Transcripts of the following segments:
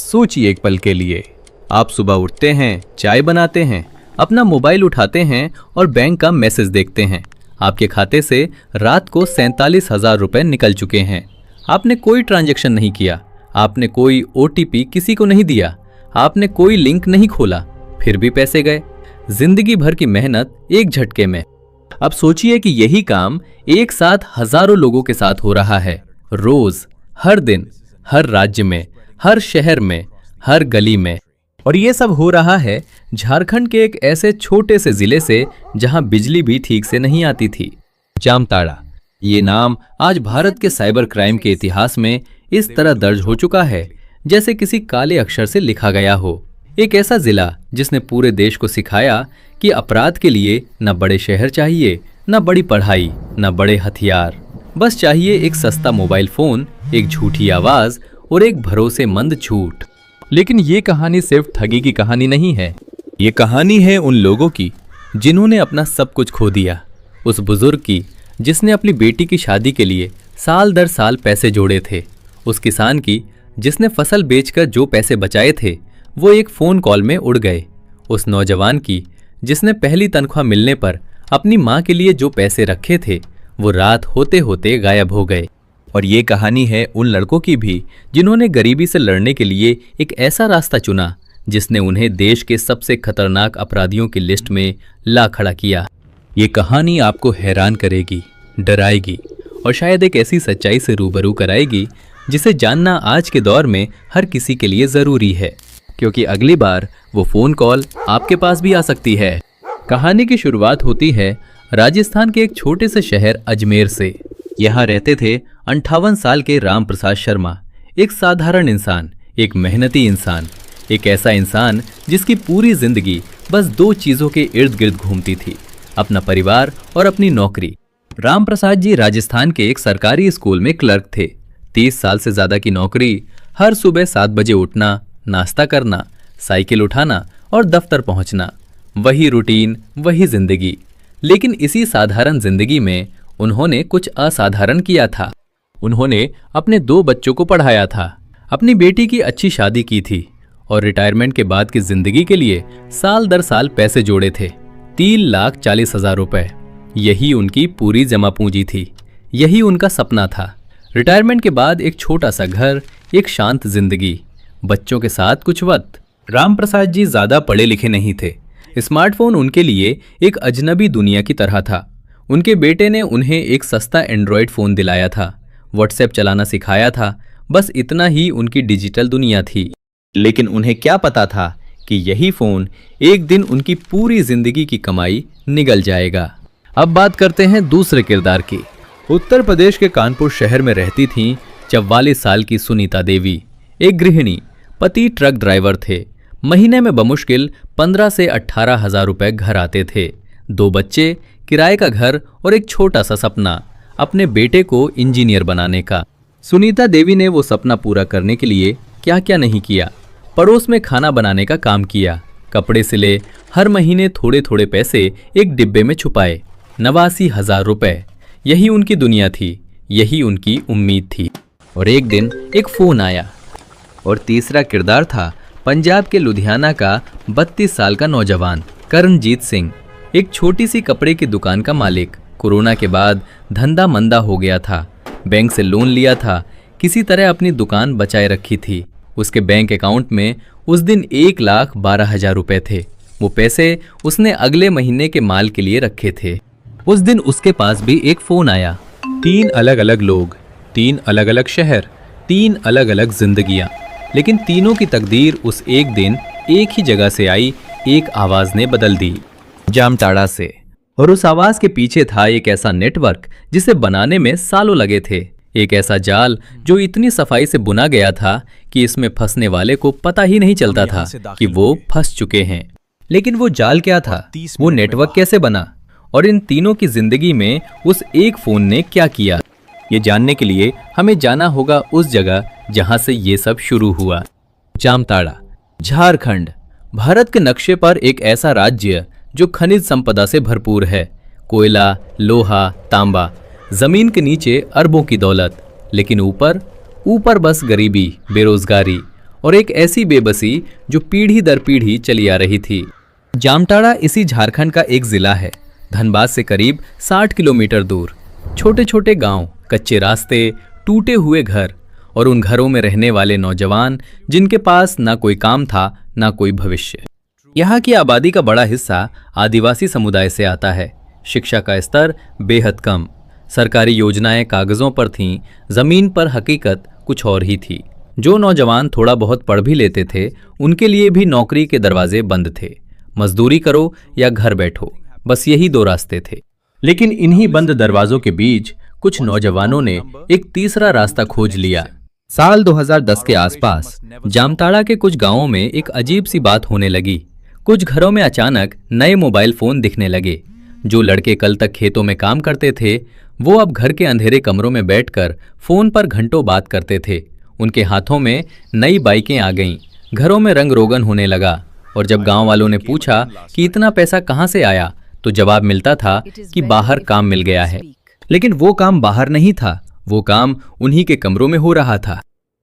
सोचिए एक पल के लिए, आप सुबह उठते हैं, चाय बनाते हैं, अपना मोबाइल उठाते हैं और बैंक का मैसेज देखते हैं। आपके खाते से रात को 47,000 रुपए निकल चुके हैं। आपने कोई ट्रांजैक्शन नहीं किया, आपने कोई OTP किसी को नहीं दिया, आपने कोई लिंक नहीं खोला, फिर भी पैसे गए। जिंदगी भर की मेहनत एक झटके में। अब सोचिए कि यही काम एक साथ हजारों लोगों के साथ हो रहा है, रोज, हर दिन, हर राज्य में, हर शहर में, हर गली में। और ये सब हो रहा है झारखंड के एक ऐसे छोटे से जिले से जहां बिजली भी ठीक से नहीं आती थी। जामताड़ा, ये नाम आज भारत के साइबर क्राइम के इतिहास में इस तरह दर्ज हो चुका है जैसे किसी काले अक्षर से लिखा गया हो। एक ऐसा जिला जिसने पूरे देश को सिखाया कि अपराध के लिए न बड़े शहर चाहिए, न बड़ी पढ़ाई, न बड़े हथियार, बस चाहिए एक सस्ता मोबाइल फोन, एक झूठी आवाज और एक भरोसेमंद झूठ। लेकिन ये कहानी सिर्फ ठगी की कहानी नहीं है। ये कहानी है उन लोगों की जिन्होंने अपना सब कुछ खो दिया, उस बुजुर्ग की जिसने अपनी बेटी की शादी के लिए साल दर साल पैसे जोड़े थे, उस किसान की जिसने फसल बेचकर जो पैसे बचाए थे वो एक फोन कॉल में उड़ गए, उस नौजवान की जिसने पहली तनख्वाह मिलने पर अपनी माँ के लिए जो पैसे रखे थे वो रात होते होते गायब हो गए। और ये कहानी है उन लड़कों की भी जिन्होंने गरीबी से लड़ने के लिए एक ऐसा रास्ता चुना जिसने उन्हें देश के सबसे खतरनाक अपराधियों की लिस्ट में ला खड़ा किया। ये कहानी आपको हैरान करेगी, डराएगी और शायद एक ऐसी सच्चाई से रूबरू कराएगी जिसे जानना आज के दौर में हर किसी के लिए जरूरी है, क्योंकि अगली बार वो फोन कॉल आपके पास भी आ सकती है। कहानी की शुरुआत होती है राजस्थान के एक छोटे से शहर अजमेर से। यहाँ रहते थे 58 साल के राम प्रसाद शर्मा, एक साधारण इंसान, एक मेहनती इंसान, एक ऐसा इंसान जिसकी पूरी जिंदगी बस दो चीजों के इर्द गिर्द घूमती थी, अपना परिवार और अपनी नौकरी। राम प्रसाद जी राजस्थान के एक सरकारी स्कूल में क्लर्क थे। 30 साल से ज्यादा की नौकरी, हर सुबह 7 बजे उठना, नाश्ता करना, साइकिल उठाना और दफ्तर पहुंचना, वही रूटीन, वही जिंदगी। लेकिन इसी साधारण जिंदगी में उन्होंने कुछ असाधारण किया था। उन्होंने अपने 2 बच्चों को पढ़ाया था, अपनी बेटी की अच्छी शादी की थी और रिटायरमेंट के बाद की जिंदगी के लिए साल दर साल पैसे जोड़े थे, 3,40,000 रुपए। यही उनकी पूरी जमा पूंजी थी, यही उनका सपना था। रिटायरमेंट के बाद एक छोटा सा घर, एक शांत जिंदगी, बच्चों के साथ कुछ वक्त। राम प्रसाद जी ज्यादा पढ़े लिखे नहीं थे। स्मार्टफोन उनके लिए एक अजनबी दुनिया की तरह था। उनके बेटे ने उन्हें एक सस्ता एंड्रॉयड फोन दिलाया था, व्हाट्सएप चलाना सिखाया था, बस इतना ही उनकी डिजिटल दुनिया थी। लेकिन उन्हें क्या पता था कि यही फोन एक दिन उनकी पूरी जिंदगी की कमाई निगल जाएगा। अब बात करते हैं दूसरे किरदार की। उत्तर प्रदेश के कानपुर शहर में रहती थीं 44 साल की सुनीता देवी, एक गृहिणी। पति ट्रक ड्राइवर थे। महीने में बमुश्किल 15 से 18,000 रुपए घर आते थे। 2 बच्चे, किराए का घर और एक छोटा सा सपना, अपने बेटे को इंजीनियर बनाने का। सुनीता देवी ने वो सपना पूरा करने के लिए क्या क्या नहीं किया। पड़ोस में खाना बनाने का काम किया, कपड़े सिले, हर महीने थोड़े थोड़े पैसे एक डिब्बे में छुपाए। 89,000 रुपए, यही उनकी दुनिया थी, यही उनकी उम्मीद थी। और एक दिन एक फोन आया। और तीसरा किरदार था पंजाब के लुधियाना का 32 साल का नौजवान करणजीत सिंह, एक छोटी सी कपड़े की दुकान का मालिक। कोरोना के बाद धंधा मंदा हो गया था, बैंक से लोन लिया था, किसी तरह अपनी दुकान बचाए रखी थी। उसके बैंक अकाउंट में उस दिन 1,12,000 रुपए थे। वो पैसे उसने अगले महीने के माल के लिए रखे थे। उस दिन उसके पास भी एक फोन आया। 3 अलग अलग लोग, 3 अलग अलग शहर, 3 अलग अलग जिंदगियां, लेकिन तीनों की तकदीर उस एक दिन एक ही जगह से आई एक आवाज ने बदल दी, जामताड़ा से। और उस आवाज के पीछे था एक ऐसा नेटवर्क जिसे बनाने में सालों लगे थे, एक ऐसा जाल जो इतनी सफाई से बुना गया था कि इसमें फंसने वाले को पता ही नहीं चलता था कि वो फंस चुके हैं। लेकिन वो जाल क्या था, वो नेटवर्क कैसे बना और इन तीनों की जिंदगी में उस एक फोन ने क्या किया, ये जानने के लिए हमें जाना होगा उस जगह जहां से ये सब शुरू हुआ। जामताड़ा, झारखंड, भारत के नक्शे पर एक ऐसा राज्य जो खनिज संपदा से भरपूर है। कोयला, लोहा, तांबा, जमीन के नीचे अरबों की दौलत, लेकिन ऊपर बस गरीबी, बेरोजगारी और एक ऐसी बेबसी जो पीढ़ी दर पीढ़ी चली आ रही थी। जामताड़ा इसी झारखंड का एक जिला है, धनबाद से करीब 60 किलोमीटर दूर। छोटे छोटे गांव, कच्चे रास्ते, टूटे हुए घर और उन घरों में रहने वाले नौजवान जिनके पास ना कोई काम था ना कोई भविष्य। यहाँ की आबादी का बड़ा हिस्सा आदिवासी समुदाय से आता है। शिक्षा का स्तर बेहद कम, सरकारी योजनाएं कागजों पर थीं, जमीन पर हकीकत कुछ और ही थी। जो नौजवान थोड़ा बहुत पढ़ भी लेते थे उनके लिए भी नौकरी के दरवाजे बंद थे। मजदूरी करो या घर बैठो, बस यही दो रास्ते थे। लेकिन इन्हीं बंद दरवाजों के बीच कुछ नौजवानों ने एक तीसरा रास्ता खोज लिया। साल 2010 के आसपास जामताड़ा के कुछ गांवों में एक अजीब सी बात होने लगी। कुछ घरों में अचानक नए मोबाइल फोन दिखने लगे। जो लड़के कल तक खेतों में काम करते थे वो अब घर के अंधेरे कमरों में बैठकर फोन पर घंटों बात करते थे। उनके हाथों में नई बाइकें आ गईं, घरों में रंग रोगन होने लगा। और जब गांव वालों ने पूछा कि इतना पैसा कहां से आया तो जवाब मिलता था कि बाहर काम मिल गया है। लेकिन वो काम बाहर नहीं था, वो काम उन्हीं के कमरों में हो रहा था।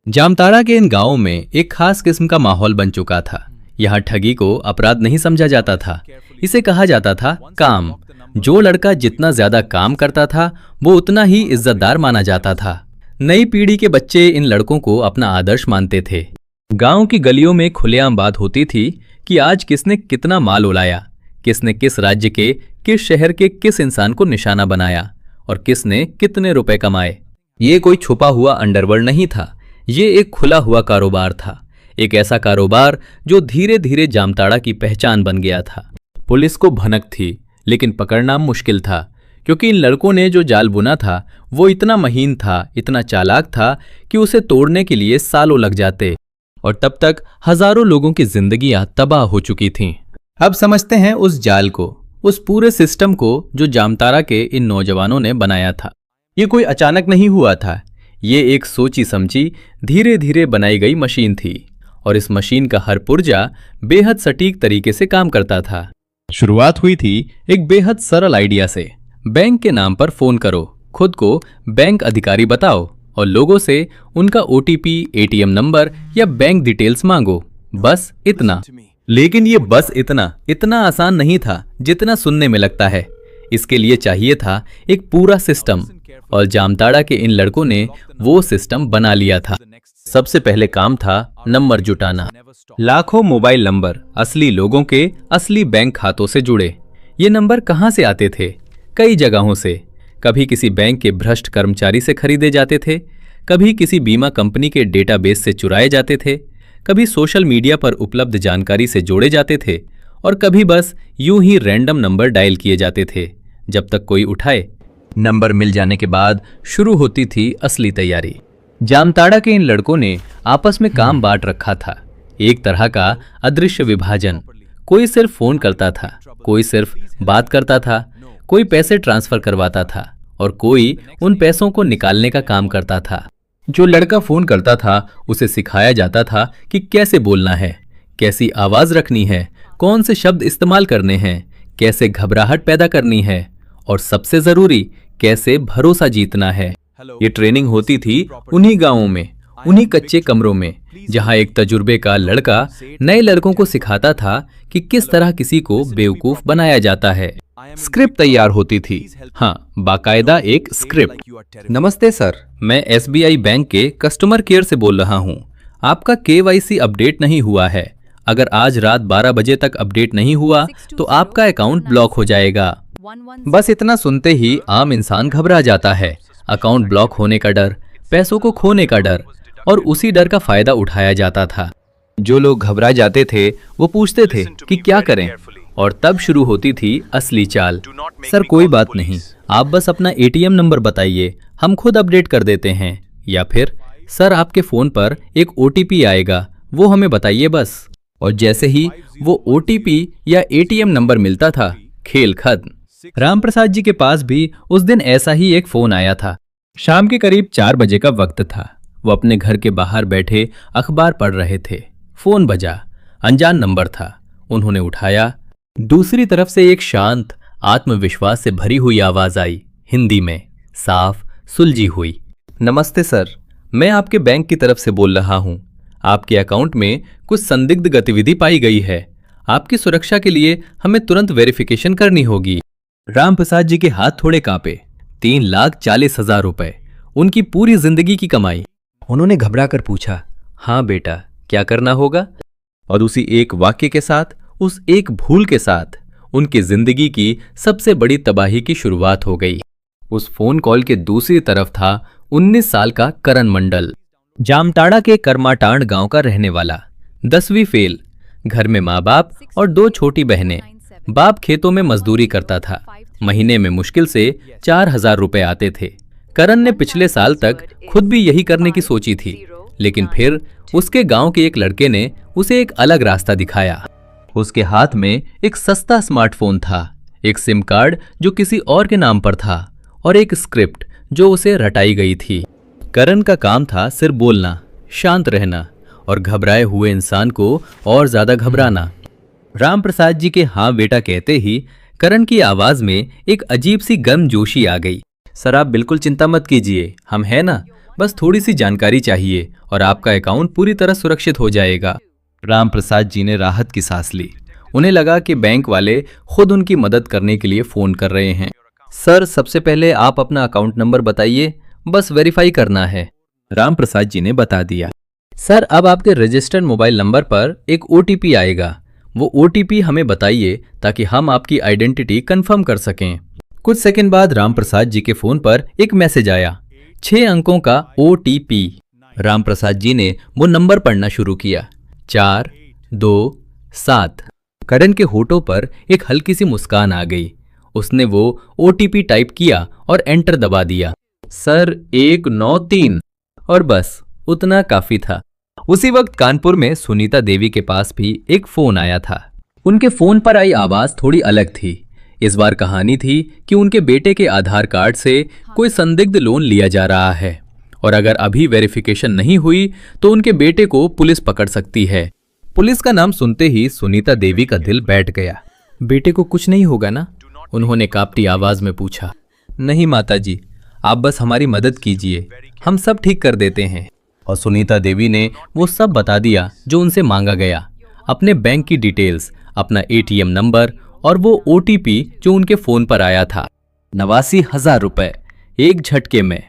जामताड़ा के इन गांवों में एक खास किस्म का माहौल बन चुका था। यहाँ ठगी को अपराध नहीं समझा जाता था, इसे कहा जाता था काम। जो लड़का जितना ज्यादा काम करता था वो उतना ही इज्जतदार माना जाता था। नई पीढ़ी के बच्चे इन लड़कों को अपना आदर्श मानते थे। गांव की गलियों में खुलेआम बात होती थी कि आज किसने कितना माल उड़ाया, किसने किस राज्य के किस शहर के किस इंसान को निशाना बनाया और किसने कितने रुपए कमाए। ये कोई छुपा हुआ अंडरवर्ल्ड नहीं था, ये एक खुला हुआ कारोबार था। एक ऐसा कारोबार जो धीरे धीरे जामताड़ा की पहचान बन गया था। पुलिस को भनक थी लेकिन पकड़ना मुश्किल था, क्योंकि इन लड़कों ने जो जाल बुना था वो इतना महीन था, इतना चालाक था कि उसे तोड़ने के लिए सालों लग जाते और तब तक हजारों लोगों की जिंदगियां तबाह हो चुकी थीं। अब समझते हैं उस जाल को, उस पूरे सिस्टम को जो जामताड़ा के इन नौजवानों ने बनाया था। ये कोई अचानक नहीं हुआ था, ये एक सोची समझी धीरे धीरे बनाई गई मशीन थी और इस मशीन का हर पुर्जा बेहद सटीक तरीके से काम करता था। शुरुआत हुई थी एक बेहद सरल आइडिया से। बैंक के नाम पर फोन करो, खुद को बैंक अधिकारी बताओ और लोगों से उनका ओटीपी, एटीएम नंबर या बैंक डिटेल्स मांगो, बस इतना। लेकिन ये बस इतना आसान नहीं था जितना सुनने में लगता है। इसके लिए चाहिए था एक पूरा सिस्टम और जामताड़ा के इन लड़कों ने वो सिस्टम बना लिया था। सबसे पहले काम था नंबर जुटाना। लाखों मोबाइल नंबर असली लोगों के असली बैंक खातों से जुड़े। ये नंबर कहां से आते थे? कई जगहों से। कभी किसी बैंक के भ्रष्ट कर्मचारी से खरीदे जाते थे, कभी किसी बीमा कंपनी के डेटाबेस से चुराए जाते थे, कभी सोशल मीडिया पर उपलब्ध जानकारी से जोड़े जाते थे और कभी बस यूं ही रैंडम नंबर डायल किए जाते थे जब तक कोई उठाए। नंबर मिल जाने के बाद शुरू होती थी असली तैयारी। जामताड़ा के इन लड़कों ने आपस में काम बांट रखा था, एक तरह का अदृश्य विभाजन। कोई सिर्फ फोन करता था, कोई सिर्फ बात करता था, कोई पैसे ट्रांसफर करवाता था और कोई उन पैसों को निकालने का काम करता था। जो लड़का फोन करता था उसे सिखाया जाता था कि कैसे बोलना है, कैसी आवाज रखनी है, कौन से शब्द इस्तेमाल करने हैं, कैसे घबराहट पैदा करनी है और सबसे जरूरी कैसे भरोसा जीतना है। ये ट्रेनिंग होती थी उन्हीं गांवों में, उन्हीं कच्चे कमरों में, जहां एक तजुर्बे का लड़का नए लड़कों को सिखाता था कि किस तरह किसी को बेवकूफ बनाया जाता है। स्क्रिप्ट तैयार होती थी, हाँ, बाकायदा एक स्क्रिप्ट। नमस्ते सर, मैं एसबीआई बैंक के कस्टमर केयर से बोल रहा हूँ। आपका केवाईसी अपडेट नहीं हुआ है। अगर आज रात 12 बजे तक अपडेट नहीं हुआ तो आपका अकाउंट ब्लॉक हो जाएगा। बस इतना सुनते ही आम इंसान घबरा जाता है। अकाउंट ब्लॉक होने का डर, पैसों को खोने का डर, और उसी डर का फायदा उठाया जाता था। जो लोग घबरा जाते थे वो पूछते थे कि क्या करें, और तब शुरू होती थी असली चाल। सर कोई बात नहीं, आप बस अपना एटीएम नंबर बताइए, हम खुद अपडेट कर देते हैं। या फिर सर आपके फोन पर एक ओटीपी आएगा, वो हमें बताइए बस। और जैसे ही वो ओटीपी या एटीएम नंबर मिलता था, खेल खत्म। रामप्रसाद जी के पास भी उस दिन ऐसा ही एक फोन आया था। शाम के करीब 4 बजे का वक्त था। वो अपने घर के बाहर बैठे अखबार पढ़ रहे थे। फोन बजा, अनजान नंबर था। उन्होंने उठाया। दूसरी तरफ से एक शांत, आत्मविश्वास से भरी हुई आवाज आई, हिंदी में, साफ, सुलझी हुई। नमस्ते सर, मैं आपके बैंक की तरफ से बोल रहा हूँ। आपके अकाउंट में कुछ संदिग्ध गतिविधि पाई गई है। आपकी सुरक्षा के लिए हमें तुरंत वेरिफिकेशन करनी होगी। रामप्रसाद जी के हाथ थोड़े कांपे। 3,40,000 रुपए, उनकी पूरी जिंदगी की कमाई। उन्होंने घबराकर पूछा, हाँ बेटा, क्या करना होगा? और उसी एक वाक्य के साथ, उस एक भूल के साथ उनकी जिंदगी की सबसे बड़ी तबाही की शुरुआत हो गई। उस फोन कॉल के दूसरी तरफ था 19 साल का करण मंडल, जामताड़ा के करमाटांड गांव का रहने वाला। 10वीं फेल, घर में माँ बाप और 2 छोटी बहनें। बाप खेतों में मजदूरी करता था। महीने में मुश्किल से 4,000 रुपए आते थे। करण ने पिछले साल तक खुद भी यही करने की सोची थी, लेकिन फिर उसके गांव के एक लड़के ने उसे एक अलग रास्ता दिखाया। उसके हाथ में एक सस्ता स्मार्टफोन था, एक सिम कार्ड जो किसी और के नाम पर था और एक स्क्रिप्ट जो उसे रटाई गई थी। करण का काम था सिर्फ बोलना, शांत रहना और घबराए हुए इंसान को और ज्यादा घबराना। रामप्रसाद जी के हाँ बेटा कहते ही करण की आवाज में एक अजीब सी गर्मजोशी आ गई। सर आप बिल्कुल चिंता मत कीजिए, हम हैं ना, बस थोड़ी सी जानकारी चाहिए और आपका अकाउंट पूरी तरह सुरक्षित हो जाएगा। रामप्रसाद जी ने राहत की सांस ली। उन्हें लगा कि बैंक वाले खुद उनकी मदद करने के लिए फोन कर रहे हैं। सर सबसे पहले आप अपना अकाउंट नंबर बताइए, बस वेरीफाई करना है। रामप्रसाद जी ने बता दिया। सर अब आपके रजिस्टर्ड मोबाइल नंबर पर एक OTP आएगा, वो OTP हमें बताइए ताकि हम आपकी आइडेंटिटी कंफर्म कर सकें। कुछ सेकंड बाद रामप्रसाद जी के फोन पर एक मैसेज आया, 6 अंकों का OTP। रामप्रसाद जी ने वो नंबर पढ़ना शुरू किया, 427। करण के होठों पर एक हल्की सी मुस्कान आ गई। उसने वो OTP टाइप किया और एंटर दबा दिया। सर 193, और बस उतना काफी था। उसी वक्त कानपुर में सुनीता देवी के पास भी एक फोन आया था। उनके फोन पर आई आवाज थोड़ी अलग थी। इस बार कहानी थी कि उनके बेटे के आधार कार्ड से कोई संदिग्ध लोन लिया जा रहा है और अगर अभी वेरिफिकेशन नहीं हुई तो उनके बेटे को पुलिस पकड़ सकती है। पुलिस का नाम सुनते ही सुनीता देवी का दिल बैठ गया। बेटे को कुछ नहीं होगा ना? उन्होंने कांपती आवाज में पूछा। नहीं माताजी, आप बस हमारी मदद कीजिए, हम सब ठीक कर देते हैं। और सुनीता देवी ने वो सब बता दिया जो उनसे मांगा गया, अपने बैंक की डिटेल्स, अपना ATM नंबर और वो OTP जो उनके फोन पर आया था। 89,000 रुपए एक झटके में।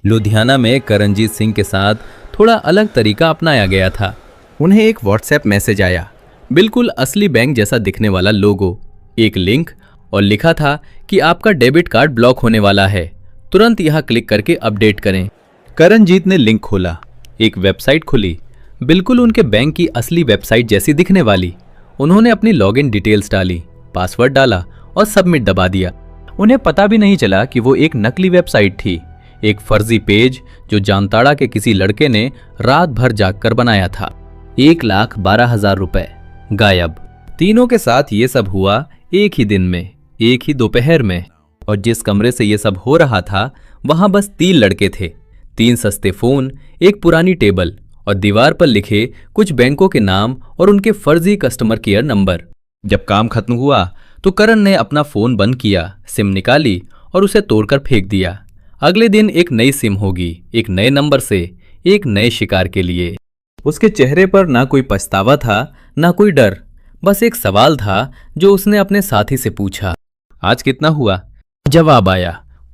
लुधियाना में करणजीत सिंह के साथ थोड़ा अलग तरीका अपनाया गया था। उन्हें एक WhatsApp मैसेज आया, बिल्कुल असली बैंक जैसा दिखने वाला लोगो, एक लिंक और लिखा था कि आपका डेबिट कार्ड ब्लॉक होने वाला है, तुरंत यहाँ क्लिक करके अपडेट करें। करणजीत ने लिंक खोला, एक वेबसाइट खुली, बिल्कुल उनके बैंक की असली वेबसाइट जैसी दिखने वाली। उन्होंने अपनी लॉगिन डिटेल्स डाली, पासवर्ड डाला और सबमिट दबा दिया। उन्हें पता भी नहीं चला कि वो एक नकली वेबसाइट थी, एक फर्जी पेज जो जामताड़ा के किसी लड़के ने रात भर जागकर बनाया था। 1,12,000 रुपए गायब। तीनों के साथ ये सब हुआ एक ही दिन में, एक ही दोपहर में। और जिस कमरे से ये सब हो रहा था वहां बस 3 लड़के थे, 3 सस्ते फोन, एक पुरानी टेबल और दीवार पर लिखे कुछ बैंकों के नाम और उनके फर्जी कस्टमर केयर नंबर। जब काम खत्म हुआ तो करण ने अपना फोन बंद किया, सिम निकाली और उसे तोड़कर फेंक दिया। अगले दिन एक नई सिम होगी, एक नए नंबर से, एक नए शिकार के लिए। उसके चेहरे पर ना कोई पछतावा था, ना कोई डर, बस एक सवाल था जो उसने अपने साथी से पूछा, आज कितना हुआ? जवाब आया,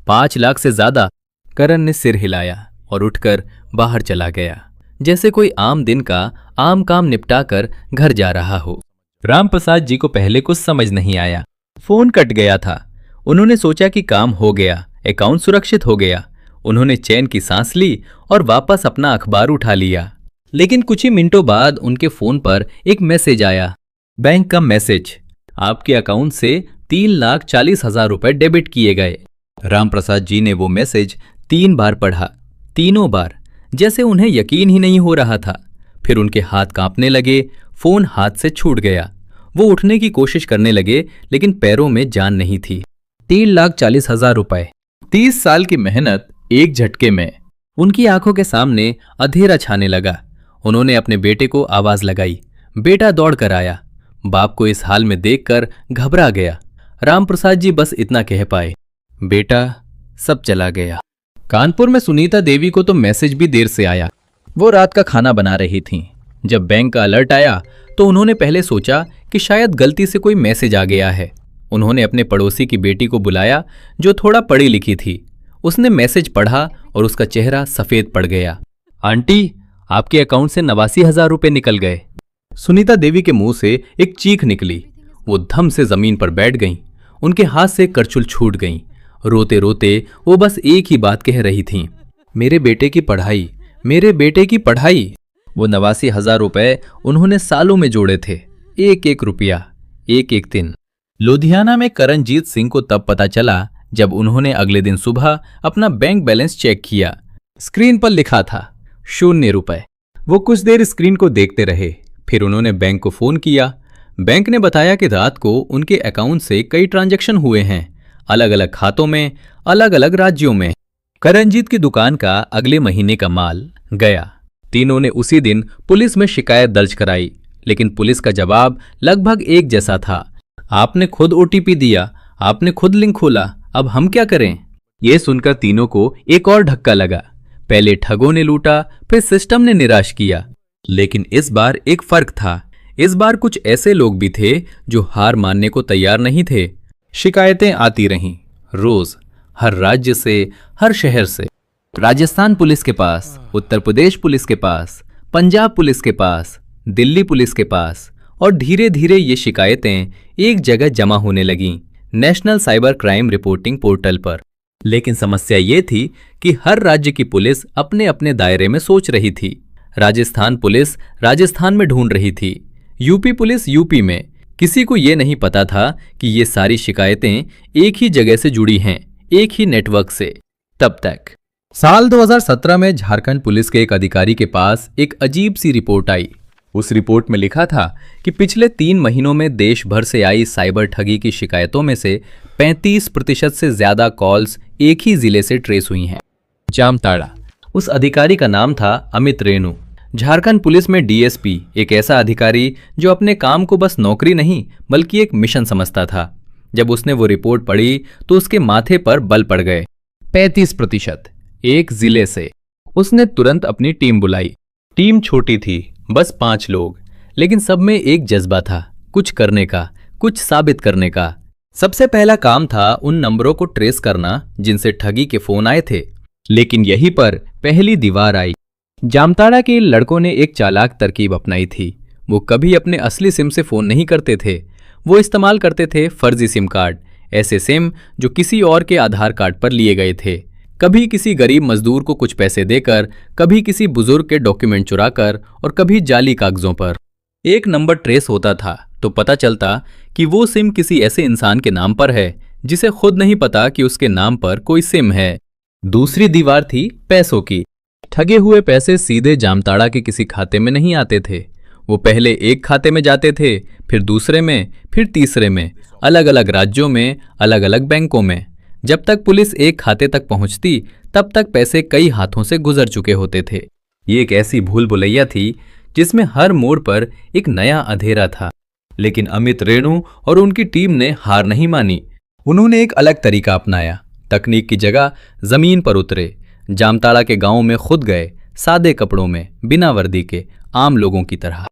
5 लाख से ज्यादा। करण ने सिर हिलाया और उठकर बाहर चला गया, जैसे कोई आम दिन का आम काम निपटाकर घर जा रहा हो। रामप्रसाद जी को पहले कुछ समझ नहीं आया। फोन कट गया था। उन्होंने सोचा कि काम हो गया, अकाउंट सुरक्षित हो गया। उन्होंने चैन की सांस ली और वापस अपना अखबार उठा लिया। लेकिन कुछ ही मिनटों बाद उनके फोन पर एक मैसेज आया, बैंक का मैसेज, आपके अकाउंट से 3,40,000 रुपए डेबिट किए गए। रामप्रसाद जी ने वो मैसेज 3 बार पढ़ा, तीनों बार जैसे उन्हें यकीन ही नहीं हो रहा था। फिर उनके हाथ कांपने लगे, फोन हाथ से छूट गया। वो उठने की कोशिश करने लगे लेकिन पैरों में जान नहीं थी। 3,40,000 रुपए, 30 साल की मेहनत एक झटके में। उनकी आंखों के सामने अंधेरा छाने लगा। उन्होंने अपने बेटे को आवाज लगाई। बेटा दौड़ कर आया। बाप को इस हाल में देखकर घबरा गया। रामप्रसाद जी बस इतना कह पाए, बेटा सब चला गया। कानपुर में सुनीता देवी को तो मैसेज भी देर से आया। वो रात का खाना बना रही थीं। जब बैंक का अलर्ट आया तो उन्होंने पहले सोचा कि शायद गलती से कोई मैसेज आ गया है। उन्होंने अपने पड़ोसी की बेटी को बुलाया जो थोड़ा पढ़ी लिखी थी। उसने मैसेज पढ़ा और उसका चेहरा सफेद पड़ गया। आंटी, आपके अकाउंट से 89,000 रुपए निकल गए। सुनीता देवी के मुंह से एक चीख निकली। वो धम से जमीन पर बैठ गईं। उनके हाथ से करचुल छूट गईं। रोते रोते वो बस एक ही बात कह रही थीं, मेरे बेटे की पढ़ाई, मेरे बेटे की पढ़ाई। वो 89,000 रुपए उन्होंने सालों में जोड़े थे, एक एक रुपया, एक एक दिन। लुधियाना में करणजीत सिंह को तब पता चला जब उन्होंने अगले दिन सुबह अपना बैंक बैलेंस चेक किया। स्क्रीन पर लिखा था 0 रुपए। वो कुछ देर स्क्रीन को देखते रहे, फिर उन्होंने बैंक को फोन किया। बैंक ने बताया कि रात को उनके अकाउंट से कई ट्रांजैक्शन हुए हैं, अलग अलग खातों में, अलग अलग राज्यों में। करणजीत की दुकान का अगले महीने का माल गया। तीनों ने उसी दिन पुलिस में शिकायत दर्ज कराई, लेकिन पुलिस का जवाब लगभग एक जैसा था। आपने खुद ओटीपी दिया, आपने खुद लिंक खोला, अब हम क्या करें? यह सुनकर तीनों को एक और धक्का लगा। पहले ठगों ने लूटा, फिर सिस्टम ने निराश किया। लेकिन इस बार एक फर्क था। इस बार कुछ ऐसे लोग भी थे जो हार मानने को तैयार नहीं थे। शिकायतें आती रहीं रोज, हर राज्य से, हर शहर से। राजस्थान पुलिस के पास, उत्तर प्रदेश पुलिस के पास, पंजाब पुलिस के पास, दिल्ली पुलिस के पास, और धीरे धीरे ये शिकायतें एक जगह जमा होने लगीं, national cyber crime reporting portal पर। लेकिन समस्या ये थी कि हर राज्य की पुलिस अपने अपने दायरे में सोच रही थी। राजस्थान पुलिस राजस्थान में ढूंढ रही थी, यूपी पुलिस यूपी में। किसी को ये नहीं पता था कि ये सारी शिकायतें एक ही जगह से जुड़ी हैं, एक ही नेटवर्क से। तब तक साल 2017 में झारखंड पुलिस के एक अधिकारी के पास एक अजीब सी रिपोर्ट आई। उस रिपोर्ट में लिखा था कि पिछले 3 महीनों में देश भर से आई साइबर ठगी की शिकायतों में से 35% से ज्यादा कॉल्स एक ही जिले से ट्रेस हुई हैं, जामताड़ा। उस अधिकारी का नाम था अमित रेणु। झारखंड पुलिस में डीएसपी एक ऐसा अधिकारी जो अपने काम को बस नौकरी नहीं बल्कि एक मिशन समझता था। जब उसने वो रिपोर्ट पढ़ी तो उसके माथे पर बल पड़ गए। 35%, एक जिले से। उसने तुरंत अपनी टीम बुलाई। टीम छोटी थी, बस 5 लोग, लेकिन सब में एक जज्बा था, कुछ करने का, कुछ साबित करने का। सबसे पहला काम था उन नंबरों को ट्रेस करना जिनसे ठगी के फोन आए थे। लेकिन यहीं पर पहली दीवार आई। जामताड़ा के लड़कों ने एक चालाक तरकीब अपनाई थी। वो कभी अपने असली सिम से फोन नहीं करते थे। वो इस्तेमाल करते थे फर्जी सिम कार्ड, ऐसे सिम जो किसी और के आधार कार्ड पर लिए गए थे। कभी किसी गरीब मजदूर को कुछ पैसे देकर, कभी किसी बुजुर्ग के डॉक्यूमेंट चुराकर, और कभी जाली कागजों पर। एक नंबर ट्रेस होता था तो पता चलता कि वो सिम किसी ऐसे इंसान के नाम पर है जिसे खुद नहीं पता कि उसके नाम पर कोई सिम है। दूसरी दीवार थी पैसों की। ठगे हुए पैसे सीधे जामताड़ा के किसी खाते में नहीं आते थे। वो पहले एक खाते में जाते थे, फिर दूसरे में, फिर तीसरे में, अलग अलग राज्यों में, अलग अलग बैंकों में। जब तक पुलिस एक खाते तक पहुंचती तब तक पैसे कई हाथों से गुजर चुके होते थे। ये एक ऐसी भूल भुलैया थी जिसमें हर मोड़ पर एक नया अंधेरा था। लेकिन अमित रेणु और उनकी टीम ने हार नहीं मानी। उन्होंने एक अलग तरीका अपनाया। तकनीक की जगह जमीन पर उतरे। जामताड़ा के गांवों में खुद गए, सादे कपड़ों में, बिना वर्दी के, आम लोगों की तरह।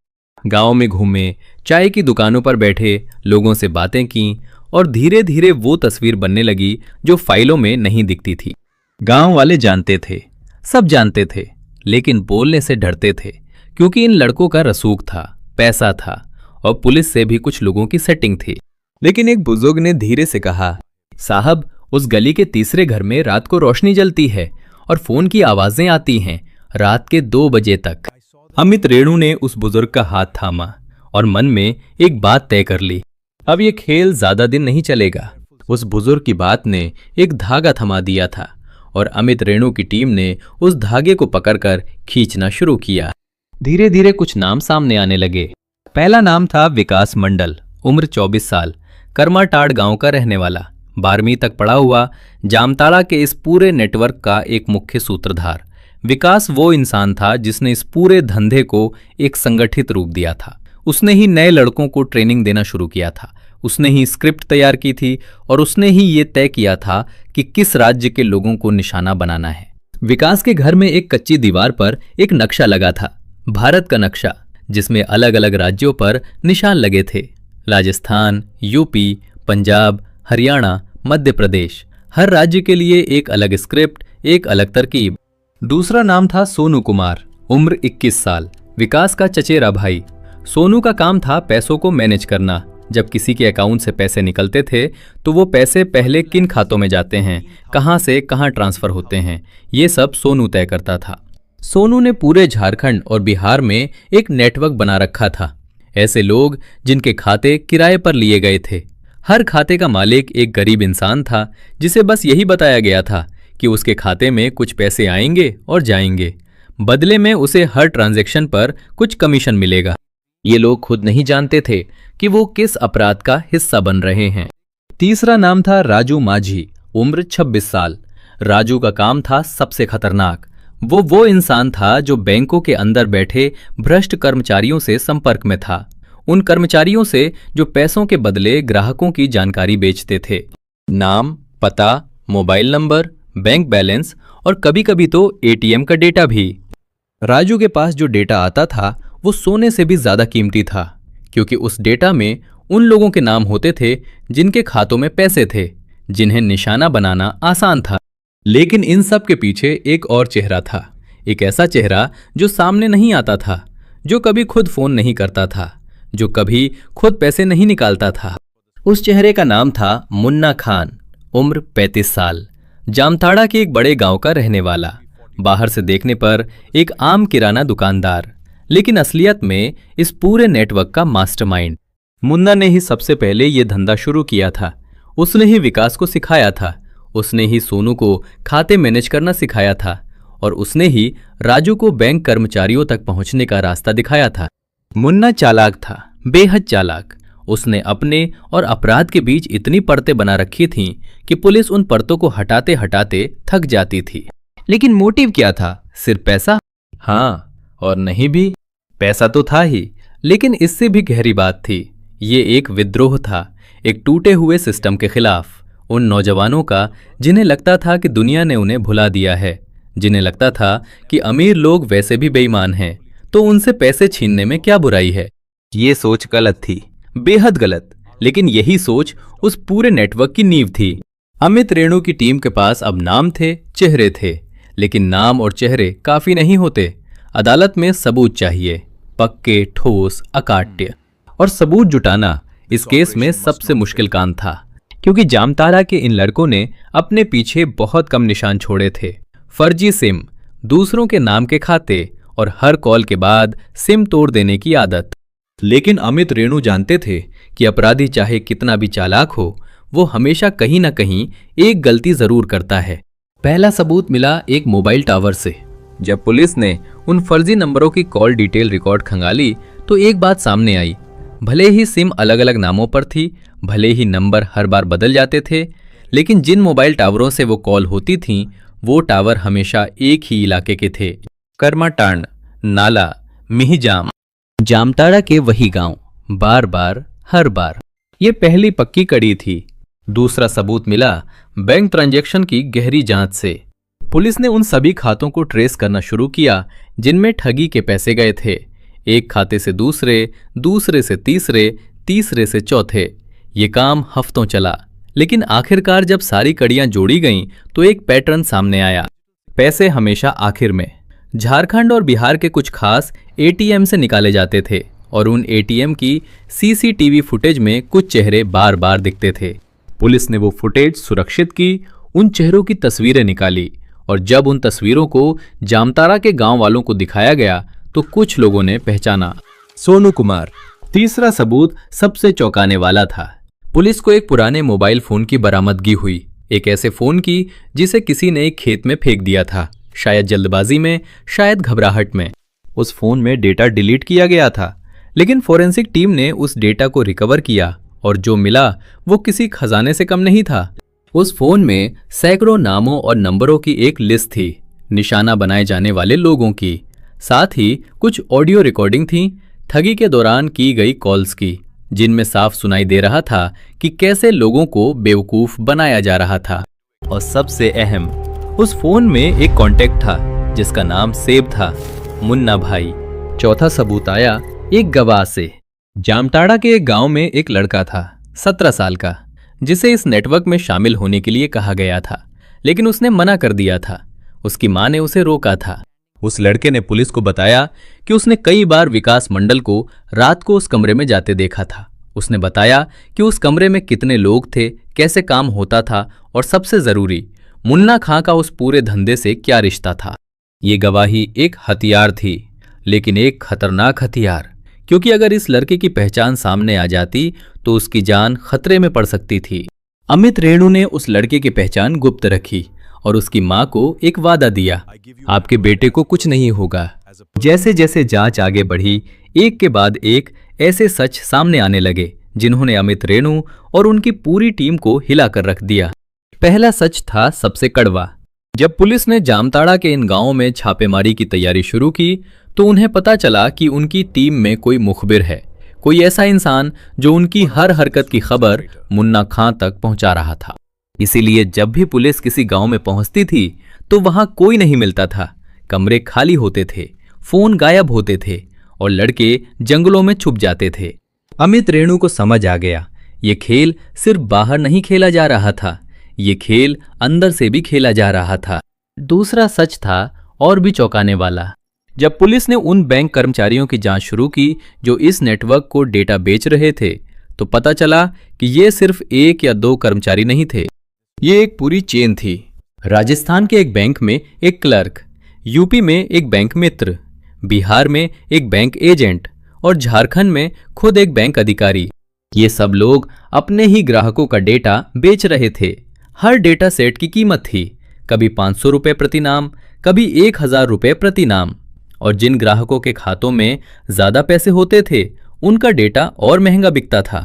गांव में घूमे, चाय की दुकानों पर बैठे, लोगों से बातें की, और धीरे धीरे वो तस्वीर बनने लगी जो फाइलों में नहीं दिखती थी। गांव वाले जानते थे, सब जानते थे, लेकिन बोलने से डरते थे, क्योंकि इन लड़कों का रसूख था, पैसा था, और पुलिस से भी कुछ लोगों की सेटिंग थी। लेकिन एक बुजुर्ग ने धीरे से कहा, साहब, उस गली के तीसरे घर में रात को रोशनी जलती है और फोन की आवाजें आती हैं रात के 2 बजे तक। अमित रेणु ने उस बुजुर्ग का हाथ थामा और मन में एक बात तय कर ली। अब ये खेल ज्यादा दिन नहीं चलेगा। उस बुजुर्ग की बात ने एक धागा थमा दिया था और अमित रेणु की टीम ने उस धागे को पकड़कर खींचना शुरू किया। धीरे धीरे कुछ नाम सामने आने लगे। पहला नाम था विकास मंडल, उम्र 24 साल, करमाटाड़ गांव का रहने वाला, 12वीं तक पढ़ा हुआ, जामताड़ा के इस पूरे नेटवर्क का एक मुख्य सूत्रधार। विकास वो इंसान था जिसने इस पूरे धंधे को एक संगठित रूप दिया था। उसने ही नए लड़कों को ट्रेनिंग देना शुरू किया था, उसने ही स्क्रिप्ट तैयार की थी, और उसने ही ये तय किया था कि किस राज्य के लोगों को निशाना बनाना है। विकास के घर में एक कच्ची दीवार पर एक नक्शा लगा था, भारत का नक्शा, जिसमें अलग अलग राज्यों पर निशान लगे थे। राजस्थान, यूपी, पंजाब, हरियाणा, मध्य प्रदेश, हर राज्य के लिए एक अलग स्क्रिप्ट, एक अलग तरकीब। दूसरा नाम था सोनू कुमार, उम्र 21 साल, विकास का चचेरा भाई। सोनू का काम था पैसों को मैनेज करना। जब किसी के अकाउंट से पैसे निकलते थे तो वो पैसे पहले किन खातों में जाते हैं, कहां से कहां ट्रांसफर होते हैं, ये सब सोनू तय करता था। सोनू ने पूरे झारखंड और बिहार में एक नेटवर्क बना रखा था। ऐसे लोग जिनके खाते किराए पर लिए गए थे। हर खाते का मालिक एक गरीब इंसान था जिसे बस यही बताया गया था कि उसके खाते में कुछ पैसे आएंगे और जाएंगे, बदले में उसे हर ट्रांजैक्शन पर कुछ कमीशन मिलेगा। ये लोग खुद नहीं जानते थे कि वो किस अपराध का हिस्सा बन रहे हैं। तीसरा नाम था राजू माझी, उम्र 26 साल। राजू का काम था सबसे खतरनाक। वो इंसान था जो बैंकों के अंदर बैठे भ्रष्ट कर्मचारियों से संपर्क में था, उन कर्मचारियों से जो पैसों के बदले ग्राहकों की जानकारी बेचते थे। नाम, पता, मोबाइल नंबर, बैंक बैलेंस और कभी कभी तो एटीएम का डेटा भी। राजू के पास जो डेटा आता था वो सोने से भी ज्यादा कीमती था, क्योंकि उस डेटा में उन लोगों के नाम होते थे जिनके खातों में पैसे थे, जिन्हें निशाना बनाना आसान था। लेकिन इन सब के पीछे एक और चेहरा था, एक ऐसा चेहरा जो सामने नहीं आता था, जो कभी खुद फोन नहीं करता था, जो कभी खुद पैसे नहीं निकालता था। उस चेहरे का नाम था मुन्ना खान, उम्र 35 साल, जामताड़ा के एक बड़े गांव का रहने वाला। बाहर से देखने पर एक आम किराना दुकानदार, लेकिन असलियत में इस पूरे नेटवर्क का मास्टरमाइंड। मुन्ना ने ही सबसे पहले ये धंधा शुरू किया था। उसने ही विकास को सिखाया था, उसने ही सोनू को खाते मैनेज करना सिखाया था और उसने ही राजू को बैंक कर्मचारियों तक पहुंचने का रास्ता दिखाया था। मुन्ना चालाक था, बेहद चालाक। उसने अपने और अपराध के बीच इतनी परतें बना रखी थीं कि पुलिस उन परतों को हटाते हटाते थक जाती थी। लेकिन मोटिव क्या था? सिर्फ पैसा? हाँ और नहीं भी। पैसा तो था ही, लेकिन इससे भी गहरी बात थी। ये एक विद्रोह था, एक टूटे हुए सिस्टम के खिलाफ। उन नौजवानों का जिन्हें लगता था कि दुनिया ने उन्हें भुला दिया है, जिन्हें लगता था कि अमीर लोग वैसे भी बेईमान हैं, तो उनसे पैसे छीनने में क्या बुराई है। ये सोच गलत थी, बेहद गलत। लेकिन यही सोच उस पूरे नेटवर्क की नींव थी। अमित रेणु की टीम के पास अब नाम थे, चेहरे थे, लेकिन नाम और चेहरे काफी नहीं होते। अदालत में सबूत चाहिए, पक्के, ठोस, अकाट्य। और सबूत जुटाना इस केस में सबसे मुश्किल काम था, क्योंकि जामताड़ा के इन लड़कों ने अपने पीछे बहुत कम निशान छोड़े थे। फर्जी सिम, दूसरों के नाम के खाते और हर कॉल के बाद सिम तोड़ देने की आदत। लेकिन अमित रेणु जानते थे कि अपराधी चाहे कितना भी चालाक हो, वो हमेशा कहीं ना कहीं एक गलती जरूर करता है। पहला सबूत मिला एक मोबाइल टावर से। जब पुलिस ने उन फर्जी नंबरों की कॉल डिटेल रिकॉर्ड खंगाली तो एक बात सामने आई। भले ही सिम अलग अलग नामों पर थी, भले ही नंबर हर बार बदल जाते थे, लेकिन जिन मोबाइल टावरों से वो कॉल होती थीं, वो टावर हमेशा एक ही इलाके के थे। कर्माटांड, नाला, मिहिजाम, जामताड़ा के वही गांव, बार बार, हर बार। ये पहली पक्की कड़ी थी। दूसरा सबूत मिला बैंक ट्रांजैक्शन की गहरी जांच से। पुलिस ने उन सभी खातों को ट्रेस करना शुरू किया जिनमें ठगी के पैसे गए थे। एक खाते से दूसरे, दूसरे से तीसरे, तीसरे से चौथे। ये काम हफ्तों चला, लेकिन आखिरकार जब सारी कड़ियां जोड़ी गईं तो एक पैटर्न सामने आया। पैसे हमेशा आखिर में। झारखंड और बिहार के कुछ खास एटीएम से निकाले जाते थे और उन एटीएम की सीसीटीवी फुटेज में कुछ चेहरे बार बार दिखते थे। पुलिस ने वो फुटेज सुरक्षित की, उन चेहरों की तस्वीरें निकाली और जब उन तस्वीरों को जामताड़ा के गांव वालों को दिखाया गया तो कुछ लोगों ने पहचाना सोनू कुमार। तीसरा सबूत सबसे चौंकाने वाला था। पुलिस को एक पुराने मोबाइल फोन की बरामदगी हुई, एक ऐसे फोन की जिसे किसी ने एक खेत में फेंक दिया था, शायद जल्दबाजी में, शायद घबराहट में। उस फोन में डेटा डिलीट किया गया था, लेकिन फोरेंसिक टीम ने उस डेटा को रिकवर किया और जो मिला वो किसी खजाने से कम नहीं था। उस फोन में सैकड़ों नामों और नंबरों की एक लिस्ट थी, निशाना बनाए जाने वाले लोगों की। साथ ही कुछ ऑडियो रिकॉर्डिंग थी ठगी के दौरान की गई कॉल्स की, जिनमें साफ सुनाई दे रहा था कि कैसे लोगों को बेवकूफ बनाया जा रहा था। और सबसे अहम, उस फोन में एक कांटेक्ट था जिसका नाम सेब था, मुन्ना भाई। चौथा सबूत आया एक गवाह से। जामताड़ा के एक गांव में एक लड़का था 17 साल का, जिसे इस नेटवर्क में शामिल होने के लिए कहा गया था, लेकिन उसने मना कर दिया था। उसकी मां ने उसे रोका था। उस लड़के ने पुलिस को बताया कि उसने कई बार विकास मंडल को रात को उस कमरे में जाते देखा था। उसने बताया कि उस कमरे में कितने लोग थे, कैसे काम होता था और सबसे जरूरी, मुन्ना खां का उस पूरे धंधे से क्या रिश्ता था। ये गवाही एक हथियार थी, लेकिन एक खतरनाक हथियार, क्योंकि अगर इस लड़के की पहचान सामने आ जाती तो उसकी जान खतरे में पड़ सकती थी। अमित रेणु ने उस लड़के की पहचान गुप्त रखी और उसकी मां को एक वादा दिया, आपके बेटे को कुछ नहीं होगा। जैसे जैसे जांच आगे बढ़ी, एक के बाद एक ऐसे सच सामने आने लगे जिन्होंने अमित रेणु और उनकी पूरी टीम को हिलाकर रख दिया। पहला सच था सबसे कड़वा। जब पुलिस ने जामताड़ा के इन गांवों में छापेमारी की तैयारी शुरू की तो उन्हें पता चला कि उनकी टीम में कोई मुखबिर है, कोई ऐसा इंसान जो उनकी हर हरकत की खबर मुन्ना खां तक पहुंचा रहा था। इसीलिए जब भी पुलिस किसी गांव में पहुंचती थी तो वहां कोई नहीं मिलता था। कमरे खाली होते थे, फोन गायब होते थे और लड़के जंगलों में छुप जाते थे। अमित रेणु को समझ आ गया, ये खेल सिर्फ बाहर नहीं खेला जा रहा था, ये खेल अंदर से भी खेला जा रहा था। दूसरा सच था और भी चौंकाने वाला। जब पुलिस ने उन बैंक कर्मचारियों की जांच शुरू की जो इस नेटवर्क को डेटा बेच रहे थे, तो पता चला कि ये सिर्फ एक या दो कर्मचारी नहीं थे, ये एक पूरी चेन थी। राजस्थान के एक बैंक में एक क्लर्क, यूपी में एक बैंक मित्र, बिहार में एक बैंक एजेंट और झारखंड में खुद एक बैंक अधिकारी। ये सब लोग अपने ही ग्राहकों का डेटा बेच रहे थे। हर डेटा सेट की कीमत थी, कभी 500 रुपए प्रति नाम, कभी 1000 रुपए प्रति नाम। और जिन ग्राहकों के खातों में ज्यादा पैसे होते थे उनका डेटा और महंगा बिकता था।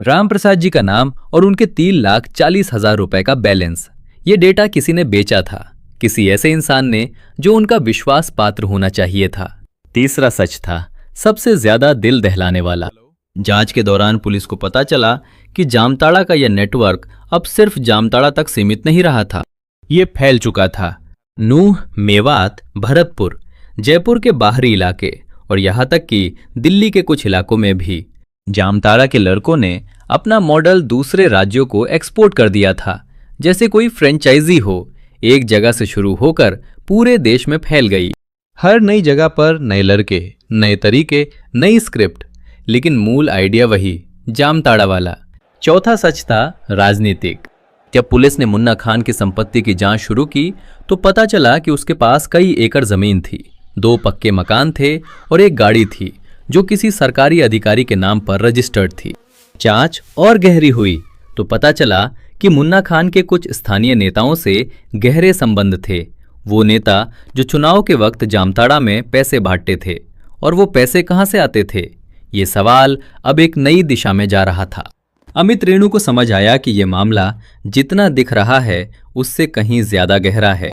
राम प्रसाद जी का नाम और उनके 3,40,000 रुपए का बैलेंस, ये डेटा किसी ने बेचा था, किसी ऐसे इंसान ने जो उनका विश्वास पात्र होना चाहिए था। तीसरा सच था सबसे ज्यादा दिल दहलाने वाला। जांच के दौरान पुलिस को पता चला कि जामताड़ा का यह नेटवर्क अब सिर्फ जामताड़ा तक सीमित नहीं रहा था, ये फैल चुका था नूह, मेवात, भरतपुर, जयपुर के बाहरी इलाके और यहां तक कि दिल्ली के कुछ इलाकों में भी। जामताड़ा के लड़कों ने अपना मॉडल दूसरे राज्यों को एक्सपोर्ट कर दिया था, जैसे कोई फ्रेंचाइजी हो। एक जगह से शुरू होकर पूरे देश में फैल गई। हर नई जगह पर नए लड़के, नए तरीके, नई स्क्रिप्ट, लेकिन मूल आइडिया वही, जामताड़ा वाला। चौथा सच था राजनीतिक। जब पुलिस ने मुन्ना खान की संपत्ति की जांच शुरू की तो पता चला कि उसके पास कई एकड़ जमीन थी, 2 पक्के मकान थे और एक गाड़ी थी जो किसी सरकारी अधिकारी के नाम पर रजिस्टर्ड थी। जांच और गहरी हुई तो पता चला कि मुन्ना खान के कुछ स्थानीय नेताओं से गहरे संबंध थे। वो नेता जो चुनाव के वक्त जामताड़ा में पैसे बांटते थे, और वो पैसे कहां से आते थे, ये सवाल अब एक नई दिशा में जा रहा था। अमित रेणु को समझ आया कि यह मामला जितना दिख रहा है उससे कहीं ज्यादा गहरा है।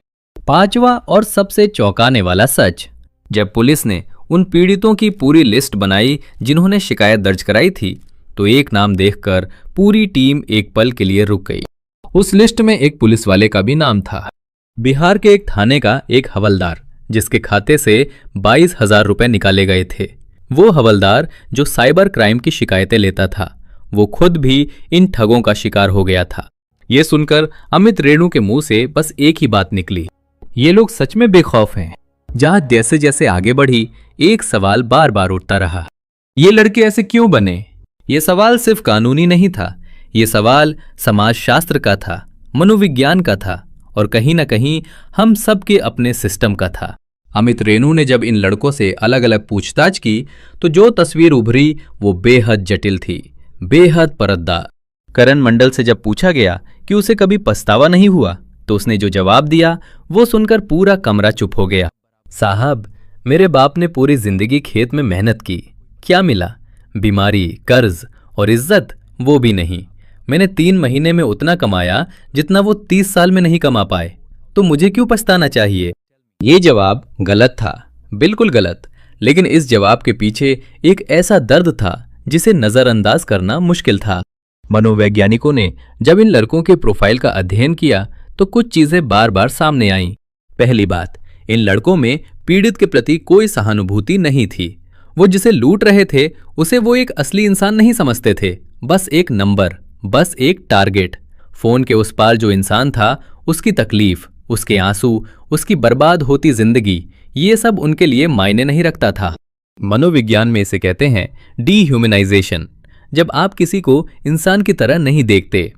पांचवा और सबसे चौंकाने वाला सच, जब पुलिस ने उन पीड़ितों की पूरी लिस्ट बनाई जिन्होंने शिकायत दर्ज कराई थी, तो एक नाम देखकर पूरी टीम एक पल के लिए रुक गई। उस लिस्ट में एक पुलिस वाले का भी नाम था, बिहार के एक थाने का एक हवलदार, जिसके खाते से 22,000 रुपए निकाले गए थे। वो हवलदार जो साइबर क्राइम की शिकायतें लेता था, वो खुद भी इन ठगों का शिकार हो गया था। ये सुनकर अमित रेणु के मुंह से बस एक ही बात निकली, ये लोग सच में बेखौफ हैं। जहां जैसे जैसे आगे बढ़ी, एक सवाल बार बार उठता रहा, ये लड़के ऐसे क्यों बने? ये सवाल सिर्फ कानूनी नहीं था, ये सवाल समाजशास्त्र का था, मनोविज्ञान का था और कहीं ना कहीं हम सब के अपने सिस्टम का था। अमित रेणु ने जब इन लड़कों से अलग अलग पूछताछ की तो जो तस्वीर उभरी वो बेहद जटिल थी, बेहद परतदार। करण मंडल से जब पूछा गया कि उसे कभी पछतावा नहीं हुआ, तो उसने जो जवाब दिया वो सुनकर पूरा कमरा चुप हो गया। साहब, मेरे बाप ने पूरी जिंदगी खेत में मेहनत की, क्या मिला? बीमारी, कर्ज और इज्जत, वो भी नहीं। मैंने 3 महीने में उतना कमाया जितना वो 30 साल में नहीं कमा पाए, तो मुझे क्यों पछताना चाहिए? ये जवाब गलत था, बिल्कुल गलत। लेकिन इस जवाब के पीछे एक ऐसा दर्द था जिसे नजरअंदाज करना मुश्किल था। मनोवैज्ञानिकों ने जब इन लड़कों के प्रोफाइल का अध्ययन किया तो कुछ चीजें बार बार सामने आईं। पहली बात, इन लड़कों में पीड़ित के प्रति कोई सहानुभूति नहीं थी। वो जिसे लूट रहे थे उसे वो एक असली इंसान नहीं समझते थे, बस एक नंबर, बस एक टारगेट। फोन के उस पार जो इंसान था, उसकी तकलीफ, उसके आंसू, उसकी बर्बाद होती जिंदगी, ये सब उनके लिए मायने नहीं रखता था। मनोविज्ञान में इसे कहते हैं डीह्यूमनाइजेशन, जब आप किसी को इंसान की तरह नहीं देखते।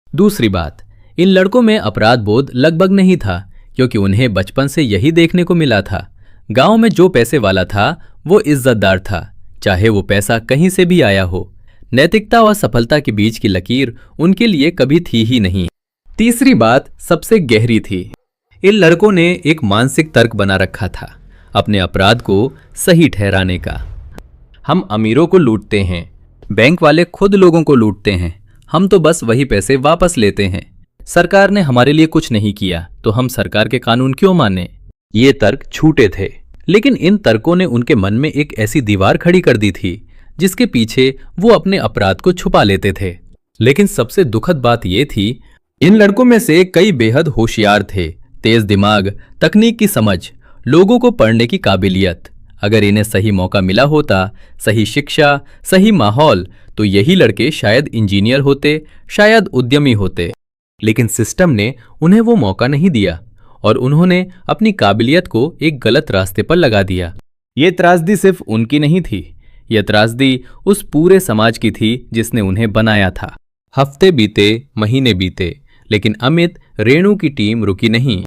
दूसरी बात, इन लड़कों में अपराध बोध लगभग नहीं था, क्योंकि उन्हें बचपन से यही देखने को मिला था। गांव में जो पैसे वाला था वो इज्जतदार था, चाहे वो पैसा कहीं से भी आया हो। नैतिकता और सफलता के बीच की लकीर उनके लिए कभी थी ही नहीं। तीसरी बात सबसे गहरी थी। इन लड़कों ने एक मानसिक तर्क बना रखा था अपने अपराध को सही ठहराने का। हम अमीरों को लूटते हैं, बैंक वाले खुद लोगों को लूटते हैं, हम तो बस वही पैसे वापस लेते हैं। सरकार ने हमारे लिए कुछ नहीं किया तो हम सरकार के कानून क्यों माने? ये तर्क छूटे थे, लेकिन इन तर्कों ने उनके मन में एक ऐसी दीवार खड़ी कर दी थी जिसके पीछे वो अपने अपराध को छुपा लेते थे। लेकिन सबसे दुखद बात ये थी, इन लड़कों में से कई बेहद होशियार थे, तेज दिमाग, तकनीक की समझ, लोगों को पढ़ने की काबिलियत। अगर इन्हें सही मौका मिला होता, सही शिक्षा, सही माहौल, तो यही लड़के शायद इंजीनियर होते, शायद उद्यमी होते। लेकिन सिस्टम ने उन्हें वो मौका नहीं दिया और उन्होंने अपनी काबिलियत को एक गलत रास्ते पर लगा दिया। ये त्रासदी सिर्फ उनकी नहीं थी, यह त्रासदी उस पूरे समाज की थी जिसने उन्हें बनाया था। हफ्ते बीते, महीने बीते, लेकिन अमित, रेणु की टीम रुकी नहीं।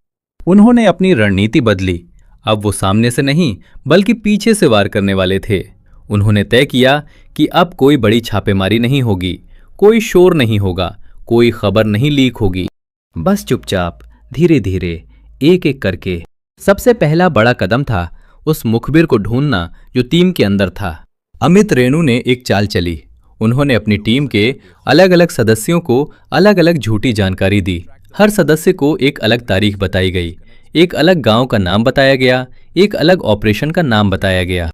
उन्होंने अपनी रणनीति बदली। अब वो सामने से नहीं बल्कि पीछे से वार करने वाले थे। उन्होंने तय किया कि अब कोई बड़ी छापेमारी नहीं होगी, कोई शोर नहीं होगा, कोई खबर नहीं लीक होगी, बस चुपचाप, धीरे धीरे, एक एक करके। सबसे पहला बड़ा कदम था उस मुखबिर को ढूंढना जो टीम के अंदर था। अमित, रेणु ने एक चाल चली। उन्होंने अपनी टीम के अलग अलग सदस्यों को अलग अलग झूठी जानकारी दी। हर सदस्य को एक अलग तारीख बताई गई, एक अलग गांव का नाम बताया गया, एक अलग ऑपरेशन का नाम बताया गया,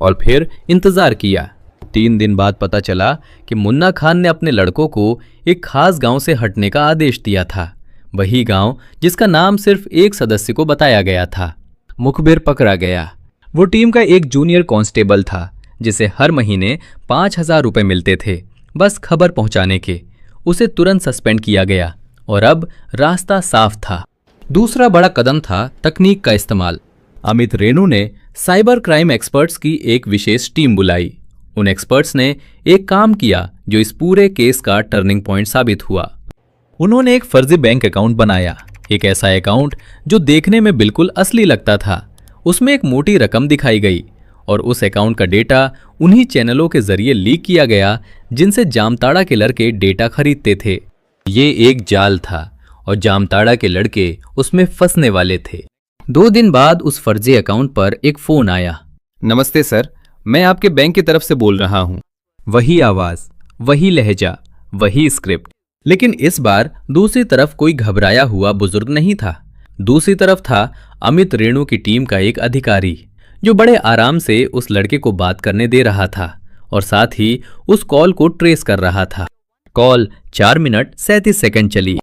और फिर इंतजार किया। 3 दिन बाद पता चला कि मुन्ना खान ने अपने लड़कों को एक खास गांव से हटने का आदेश दिया था, वही गांव जिसका नाम सिर्फ एक सदस्य को बताया गया था। मुखबिर पकड़ा गया। वो टीम का एक जूनियर कांस्टेबल था जिसे हर महीने 5,000 रुपए मिलते थे बस खबर पहुंचाने के। उसे तुरंत सस्पेंड किया गया और अब रास्ता साफ था। दूसरा बड़ा कदम था तकनीक का इस्तेमाल। अमित, रेणु ने साइबर क्राइम एक्सपर्ट्स की एक विशेष टीम बुलाई। उन एक्सपर्ट्स ने एक काम किया जो इस पूरे केस का टर्निंग पॉइंट साबित हुआ। उन्होंने एक फर्जी बैंक अकाउंट बनाया, एक ऐसा अकाउंट जो देखने में बिल्कुल असली लगता था। उसमें एक मोटी रकम दिखाई गई और उस अकाउंट का डेटा उन्हीं चैनलों के जरिए लीक किया गया जिनसे जामताड़ा के लड़के डेटा खरीदते थे। ये एक जाल था और जामताड़ा के लड़के उसमें फंसने वाले थे। 2 दिन बाद उस फर्जी अकाउंट पर एक फोन आया। नमस्ते सर, मैं आपके बैंक की तरफ से बोल रहा हूं। वही आवाज, वही लहजा, वही स्क्रिप्ट, लेकिन इस बार दूसरी तरफ कोई घबराया हुआ बुजुर्ग नहीं था। दूसरी तरफ था अमित, रेणु की टीम का एक अधिकारी जो बड़े आराम से उस लड़के को बात करने दे रहा था और साथ ही उस कॉल को ट्रेस कर रहा था। कॉल 4 मिनट 37 सेकंड चली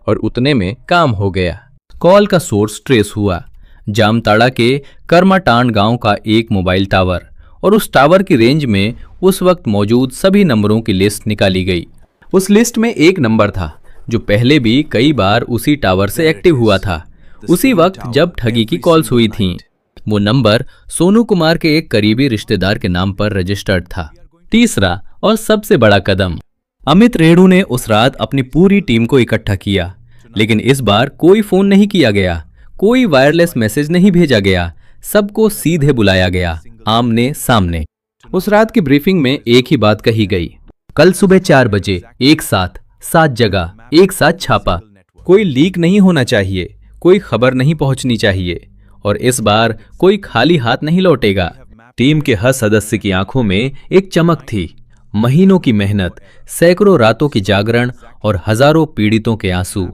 और उतने में काम हो गया। कॉल का सोर्स ट्रेस हुआ, जामताड़ा के कर्माटांड गांव का एक मोबाइल टावर, और उस टावर की रेंज में उस वक्त मौजूद सभी नंबरों की लिस्ट निकाली गई। उस लिस्ट में एक नंबर था जो पहले भी कई बार उसी टावर से एक्टिव हुआ था, उसी वक्त जब ठगी की कॉल्स हुई थीं। वो नंबर सोनू कुमार के एक करीबी रिश्तेदार के नाम पर रजिस्टर्ड था। तीसरा और सबसे बड़ा कदम, अमित, रेणु ने उस रात अपनी पूरी टीम को इकट्ठा किया, लेकिन इस बार कोई फोन नहीं किया गया, कोई वायरलेस मैसेज नहीं भेजा गया, सबको सीधे बुलाया गया, आमने सामने। उस रात की ब्रीफिंग में एक ही बात कही गई, कल सुबह 4 बजे एक साथ 7 जगह एक साथ छापा। कोई लीक नहीं होना चाहिए, कोई खबर नहीं पहुंचनी चाहिए, और इस बार कोई खाली हाथ नहीं लौटेगा। टीम के हर सदस्य की आंखों में एक चमक थी। महीनों की मेहनत, सैकड़ों रातों की जागरण और हजारों पीड़ितों के आंसू,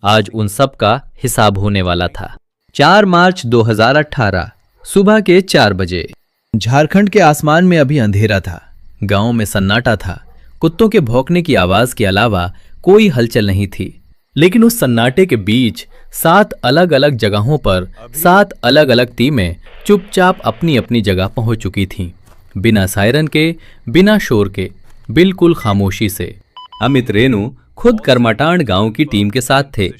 आज उन सब का हिसाब होने वाला था। 4 मार्च 2018 सुबह के 4 बजे। झारखंड के आसमान में अभी अंधेरा था, गांव में सन्नाटा था। कुत्तों के भौंकने की आवाज के अलावा कोई हलचल नहीं थी। लेकिन उस सन्नाटे के बीच 7 अलग अलग जगहों पर 7 अलग अलग टीमें चुपचाप अपनी अपनी जगह पहुंच चुकी थीं, बिना सायरन के, बिना शोर के, बिल्कुल खामोशी से। अमित रेणु खुद करमाटांड गांव की टीम के साथ थे।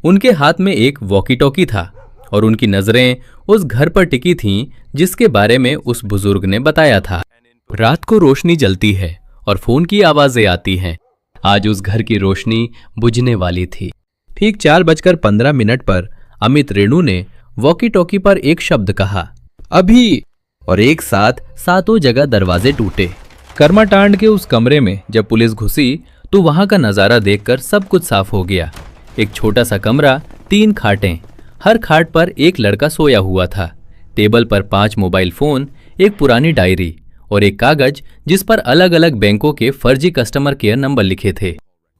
उनके हाथ में एक वॉकी टॉकी था और उनकी नजरें उस घर पर टिकी थीं जिसके बारे में उस बुजुर्ग ने बताया था। रात को रोशनी जलती है और फोन की आवाजें आती हैं। आज उस घर की रोशनी बुझने वाली थी। ठीक 4:15 पर अमित रेणु ने वॉकी टॉकी पर एक शब्द कहा, अभी, और एक साथ सातों जगह दरवाजे टूटे। करमाटांड के उस कमरे में जब पुलिस घुसी तो वहां का नजारा देखकर सब कुछ साफ हो गया। एक छोटा सा कमरा, 3 खाटें, हर खाट पर एक लड़का सोया हुआ था। टेबल पर 5 मोबाइल फोन, एक पुरानी डायरी और एक कागज जिस पर अलग अलग बैंकों के फर्जी कस्टमर केयर नंबर लिखे थे।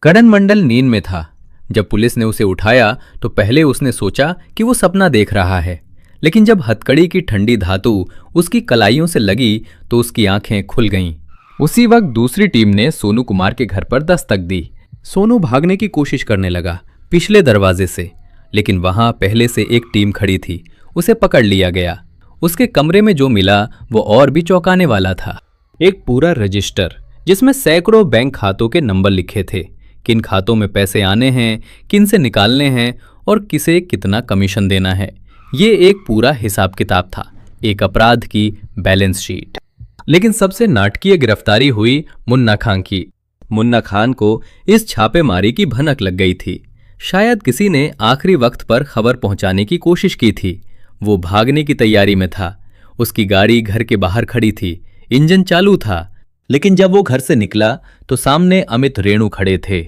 करण मंडल नींद में था। जब पुलिस ने उसे उठाया तो पहले उसने सोचा कि वो सपना देख रहा है, लेकिन जब हथकड़ी की ठंडी धातु उसकी कलाइयों से लगी तो उसकी आंखें खुल गईं। उसी वक्त दूसरी टीम ने सोनू कुमार के घर पर दस्तक दी। सोनू भागने की कोशिश करने लगा पिछले दरवाजे से, लेकिन वहां पहले से एक टीम खड़ी थी। उसे पकड़ लिया गया। उसके कमरे में जो मिला वो और भी चौंकाने वाला था। एक पूरा रजिस्टर जिसमें सैकड़ों बैंक खातों के नंबर लिखे थे, किन खातों में पैसे आने हैं, किन से निकालने हैं और किसे कितना कमीशन देना है। ये एक पूरा हिसाब किताब था, एक अपराध की बैलेंस शीट। लेकिन सबसे नाटकीय गिरफ्तारी हुई मुन्ना खान की। मुन्ना खान को इस छापेमारी की भनक लग गई थी। शायद किसी ने आखिरी वक्त पर खबर पहुंचाने की कोशिश की थी। वो भागने की तैयारी में था। उसकी गाड़ी घर के बाहर खड़ी थी, इंजन चालू था, लेकिन जब वो घर से निकला तो सामने अमित रेणु खड़े थे।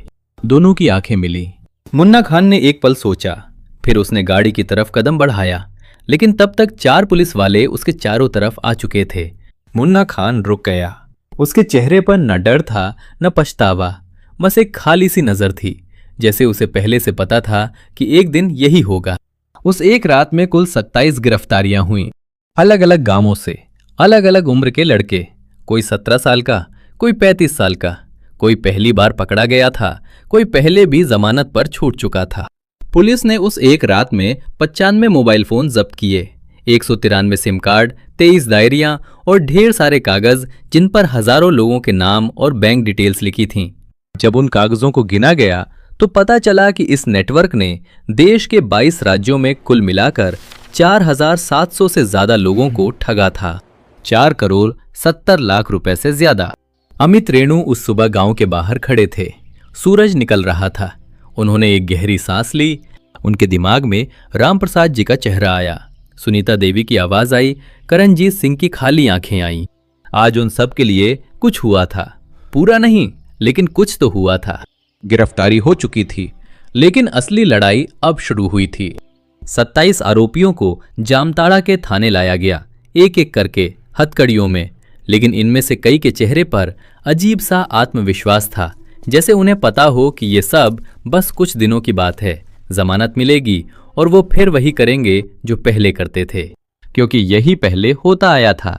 दोनों की आंखें मिली। मुन्ना खान ने एक पल सोचा, फिर उसने गाड़ी की तरफ कदम बढ़ाया, लेकिन तब तक 4 पुलिस वाले उसके चारों तरफ आ चुके थे। मुन्ना खान रुक गया। उसके चेहरे पर न डर था न पछतावा, बस एक खाली सी नजर थी, जैसे उसे पहले से पता था कि एक दिन यही होगा। उस एक रात में कुल 27 गिरफ्तारियां हुईं, अलग अलग गांवों से, अलग अलग उम्र के लड़के, कोई 17 साल का, कोई 35 साल का, कोई पहली बार पकड़ा गया था, कोई पहले भी जमानत पर छूट चुका था। पुलिस ने उस एक रात में 95 मोबाइल फोन जब्त किए, 193 सिम कार्ड, 23 डायरियां और ढेर सारे कागज जिन पर हजारों लोगों के नाम और बैंक डिटेल्स लिखी थीं। जब उन कागजों को गिना गया तो पता चला कि इस नेटवर्क ने देश के 22 राज्यों में कुल मिलाकर 4700 से ज्यादा लोगों को ठगा था। 4 करोड़ 70 लाख रुपए से ज्यादा। अमित रेणु उस सुबह गांव के बाहर खड़े थे। सूरज निकल रहा था। उन्होंने एक गहरी सांस ली। उनके दिमाग में राम प्रसाद जी का चेहरा आया, सुनीता देवी की आवाज आई, करणजीत सिंह की खाली आंखें आईं। आज उन सब के लिए कुछ हुआ था, पूरा नहीं लेकिन कुछ तो हुआ था। गिरफ्तारी हो चुकी थी, लेकिन असली लड़ाई अब शुरू हुई थी। 27 आरोपियों को जामताड़ा के थाने लाया गया, एक एक करके, हथकड़ियों में, लेकिन इनमें से कई के चेहरे पर अजीब सा आत्मविश्वास था, जैसे उन्हें पता हो कि ये सब बस कुछ दिनों की बात है, जमानत मिलेगी और वो फिर वही करेंगे जो पहले करते थे, क्योंकि यही पहले होता आया था।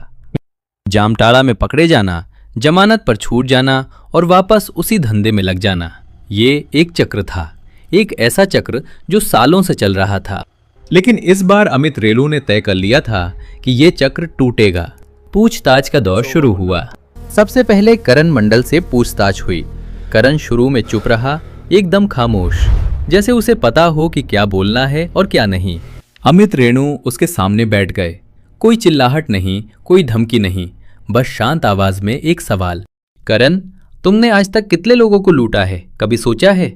जामताड़ा में पकड़े जाना, जमानत पर छूट जाना और वापस उसी धंधे में लग जाना, ये एक चक्र था, एक ऐसा चक्र जो सालों से चल रहा था। लेकिन इस बार अमित रेणु ने तय कर लिया था कि ये चक्र टूटेगा। पूछताछ का दौर शुरू हुआ। सबसे पहले करण मंडल से पूछताछ हुई। करण शुरू में चुप रहा, एकदम खामोश, जैसे उसे पता हो कि क्या बोलना है और क्या नहीं। अमित रेणु उसके सामने बैठ गए। कोई चिल्लाहट नहीं, कोई धमकी नहीं, बस शांत आवाज में एक सवाल, करण, तुमने आज तक कितने लोगों को लूटा है, कभी सोचा है?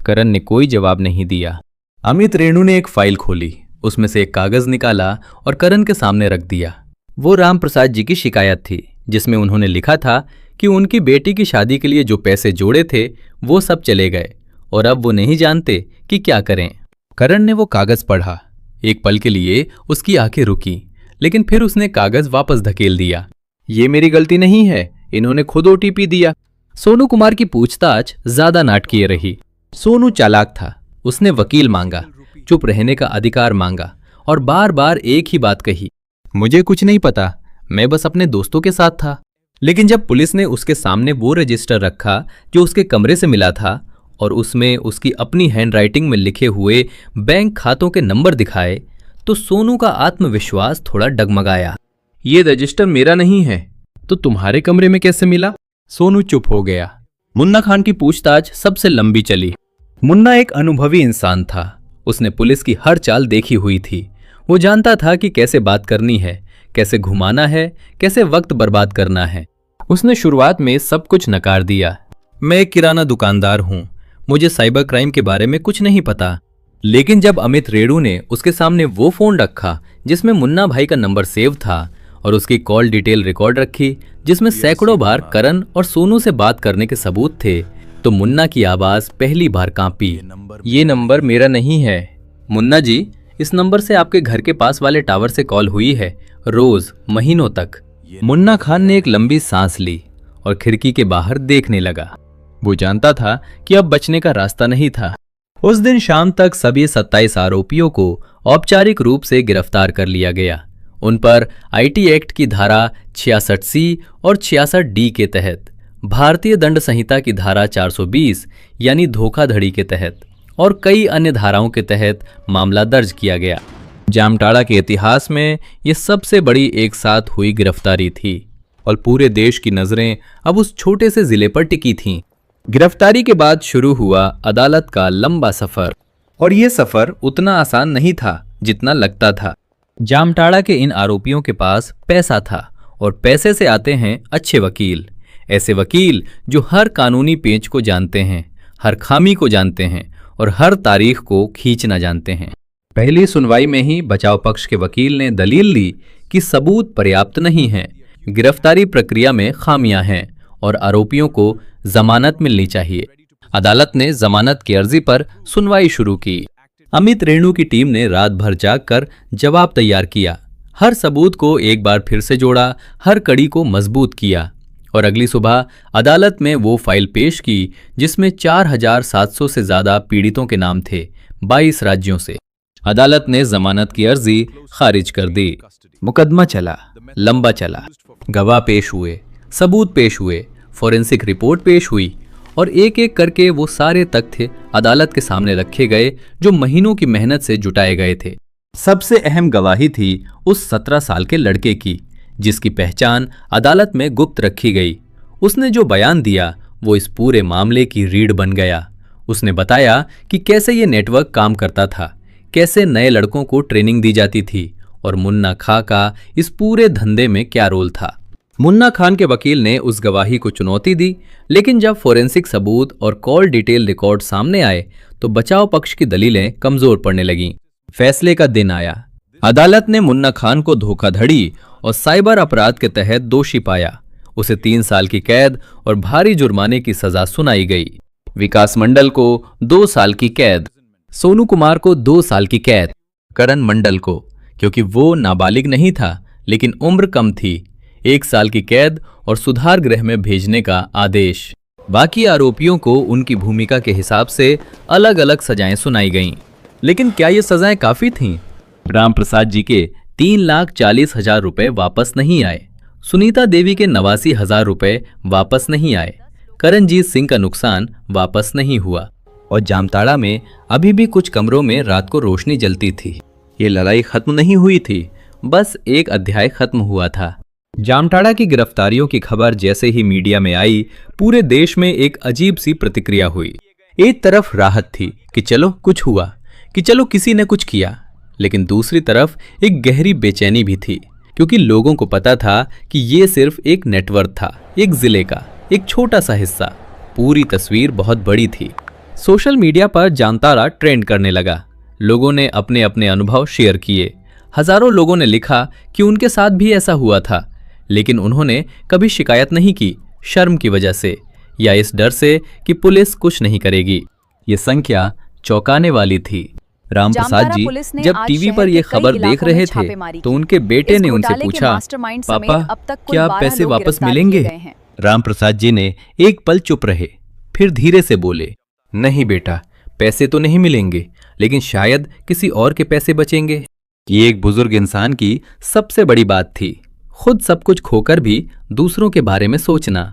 करण ने कोई जवाब नहीं दिया। अमित रेणु ने एक फाइल खोली, उसमें से एक कागज निकाला और करण के सामने रख दिया। वो राम प्रसाद जी की शिकायत थी, जिसमें उन्होंने लिखा था कि उनकी बेटी की शादी के लिए जो पैसे जोड़े थे वो सब चले गए और अब वो नहीं जानते कि क्या करें। करण ने वो कागज पढ़ा। एक पल के लिए उसकी आंखें रुकी, लेकिन फिर उसने कागज वापस धकेल दिया। ये मेरी गलती नहीं है, इन्होंने खुद ओटीपी दिया। सोनू कुमार की पूछताछ ज्यादा नाटकीय रही। सोनू चालाक था, उसने वकील मांगा, चुप रहने का अधिकार मांगा और बार बार एक ही बात कही, मुझे कुछ नहीं पता, मैं बस अपने दोस्तों के साथ था। लेकिन जब पुलिस ने उसके सामने वो रजिस्टर रखा जो उसके कमरे से मिला था और उसमें उसकी अपनी हैंडराइटिंग में लिखे हुए बैंक खातों के नंबर दिखाए तो सोनू का आत्मविश्वास थोड़ा डगमगाया। ये रजिस्टर मेरा नहीं है, तो तुम्हारे कमरे में कैसे मिला? सोनू चुप हो गया। मुन्ना खान की पूछताछ सबसे लंबी चली। मुन्ना एक अनुभवी इंसान था। उसने पुलिस की हर चाल देखी हुई थी। वो जानता था कि कैसे बात करनी है, कैसे घुमाना है, कैसे वक्त बर्बाद करना है। उसने शुरुआत में सब कुछ नकार दिया। मैं एक किराना दुकानदार हूं, मुझे साइबर क्राइम के बारे में कुछ नहीं पता। लेकिन जब अमित रेणु ने उसके सामने वो फोन रखा जिसमें मुन्ना भाई का नंबर सेव था और उसकी कॉल डिटेल रिकॉर्ड रखी जिसमें सैकड़ों बार करण और सोनू से बात करने के सबूत थे, तो मुन्ना की आवाज पहली बार कांपी। ये नंबर मेरा नहीं है मुन्ना जी, इस नंबर से आपके घर के पास वाले टावर से कॉल हुई है, रोज महीनों तक। मुन्ना खान ने एक लंबी सांस ली और खिड़की के बाहर देखने लगा। वो जानता था कि अब बचने का रास्ता नहीं था। उस दिन शाम तक सभी 27 आरोपियों को औपचारिक रूप से गिरफ्तार कर लिया गया। उन पर आईटी एक्ट की धारा 66C और 66D के तहत, भारतीय दंड संहिता की धारा 420 यानी धोखाधड़ी के तहत और कई अन्य धाराओं के तहत मामला दर्ज किया गया। जामताड़ा के इतिहास में यह सबसे बड़ी एक साथ हुई गिरफ्तारी थी और पूरे देश की नजरें अब उस छोटे से जिले पर टिकी थीं। गिरफ्तारी के बाद शुरू हुआ अदालत का लंबा सफर, और यह सफर उतना आसान नहीं था जितना लगता था। जामताड़ा के इन आरोपियों के पास पैसा था और पैसे से आते हैं अच्छे वकील, ऐसे वकील जो हर कानूनी पेच को जानते हैं, हर खामी को जानते हैं और हर तारीख को खींचना जानते हैं। पहली सुनवाई में ही बचाव पक्ष के वकील ने दलील दी कि सबूत पर्याप्त नहीं है, गिरफ्तारी प्रक्रिया में खामियां हैं और आरोपियों को जमानत मिलनी चाहिए। अदालत ने जमानत की अर्जी पर सुनवाई शुरू की। अमित रेणु की टीम ने रात भर जागकर जवाब तैयार किया, हर सबूत को एक बार फिर से जोड़ा, हर कड़ी को मजबूत किया और अगली सुबह अदालत में वो फाइल पेश की जिसमें 4700 से ज्यादा पीड़ितों के नाम थे 22 राज्यों से। अदालत ने जमानत की अर्जी खारिज कर दी। मुकदमा चला, लंबा चला। गवाह पेश हुए, सबूत पेश हुए, फॉरेंसिक रिपोर्ट पेश हुई और एक एक करके वो सारे तथ्य अदालत के सामने रखे गए जो महीनों की मेहनत से जुटाए गए थे। सबसे अहम गवाही थी उस 17 साल के लड़के की जिसकी पहचान अदालत में गुप्त रखी गई। उसने जो बयान दिया वो इस पूरे मामले की रीढ़ बन गया। उसने बताया कि कैसे ये नेटवर्क काम करता था, कैसे नए लड़कों को ट्रेनिंग दी जाती थी और मुन्ना खां का इस पूरे धंधे में क्या रोल था। मुन्ना खान के वकील ने उस गवाही को चुनौती दी, लेकिन जब फोरेंसिक सबूत और कॉल डिटेल रिकॉर्ड सामने आए तो बचाव पक्ष की दलीलें कमजोर पड़ने लगीं। फैसले का दिन आया। अदालत ने मुन्ना खान को धोखाधड़ी और साइबर अपराध के तहत दोषी पाया। उसे 3 साल की कैद और भारी जुर्माने की सजा सुनाई गई। विकास मंडल को 2 साल की कैद, सोनू कुमार को 2 साल की कैद, करण मंडल को, क्योंकि वो नाबालिग नहीं था लेकिन उम्र कम थी, 1 साल की कैद और सुधार गृह में भेजने का आदेश। बाकी आरोपियों को उनकी भूमिका के हिसाब से अलग अलग सजाएं सुनाई गईं। लेकिन क्या ये सजाएं काफी थीं? राम प्रसाद जी के 3,40,000 रुपए वापस नहीं आए। सुनीता देवी के 89,000 रुपए वापस नहीं आए। करणजीत सिंह का नुकसान वापस नहीं हुआ और जामताड़ा में अभी भी कुछ कमरों में रात को रोशनी जलती थी। ये लड़ाई खत्म नहीं हुई थी, बस एक अध्याय खत्म हुआ था। जामताड़ा की गिरफ्तारियों की खबर जैसे ही मीडिया में आई, पूरे देश में एक अजीब सी प्रतिक्रिया हुई। एक तरफ राहत थी कि चलो कुछ हुआ, कि चलो किसी ने कुछ किया, लेकिन दूसरी तरफ एक गहरी बेचैनी भी थी, क्योंकि लोगों को पता था कि ये सिर्फ एक नेटवर्क था, एक जिले का एक छोटा सा हिस्सा। पूरी तस्वीर बहुत बड़ी थी। सोशल मीडिया पर जामताड़ा ट्रेंड करने लगा। लोगों ने अपने अपने अनुभव शेयर किए। हजारों लोगों ने लिखा कि उनके साथ भी ऐसा हुआ था, लेकिन उन्होंने कभी शिकायत नहीं की, शर्म की वजह से या इस डर से कि पुलिस कुछ नहीं करेगी। ये संख्या चौंकाने वाली थी। रामप्रसाद जी जब टीवी पर ये खबर देख रहे थे तो उनके बेटे ने उनसे पूछा, पापा क्या पैसे वापस मिलेंगे? रामप्रसाद जी ने एक पल चुप रहे, फिर धीरे से बोले, नहीं बेटा, पैसे तो नहीं मिलेंगे, लेकिन शायद किसी और के पैसे बचेंगे। ये एक बुजुर्ग इंसान की सबसे बड़ी बात थी, खुद सब कुछ खोकर भी दूसरों के बारे में सोचना।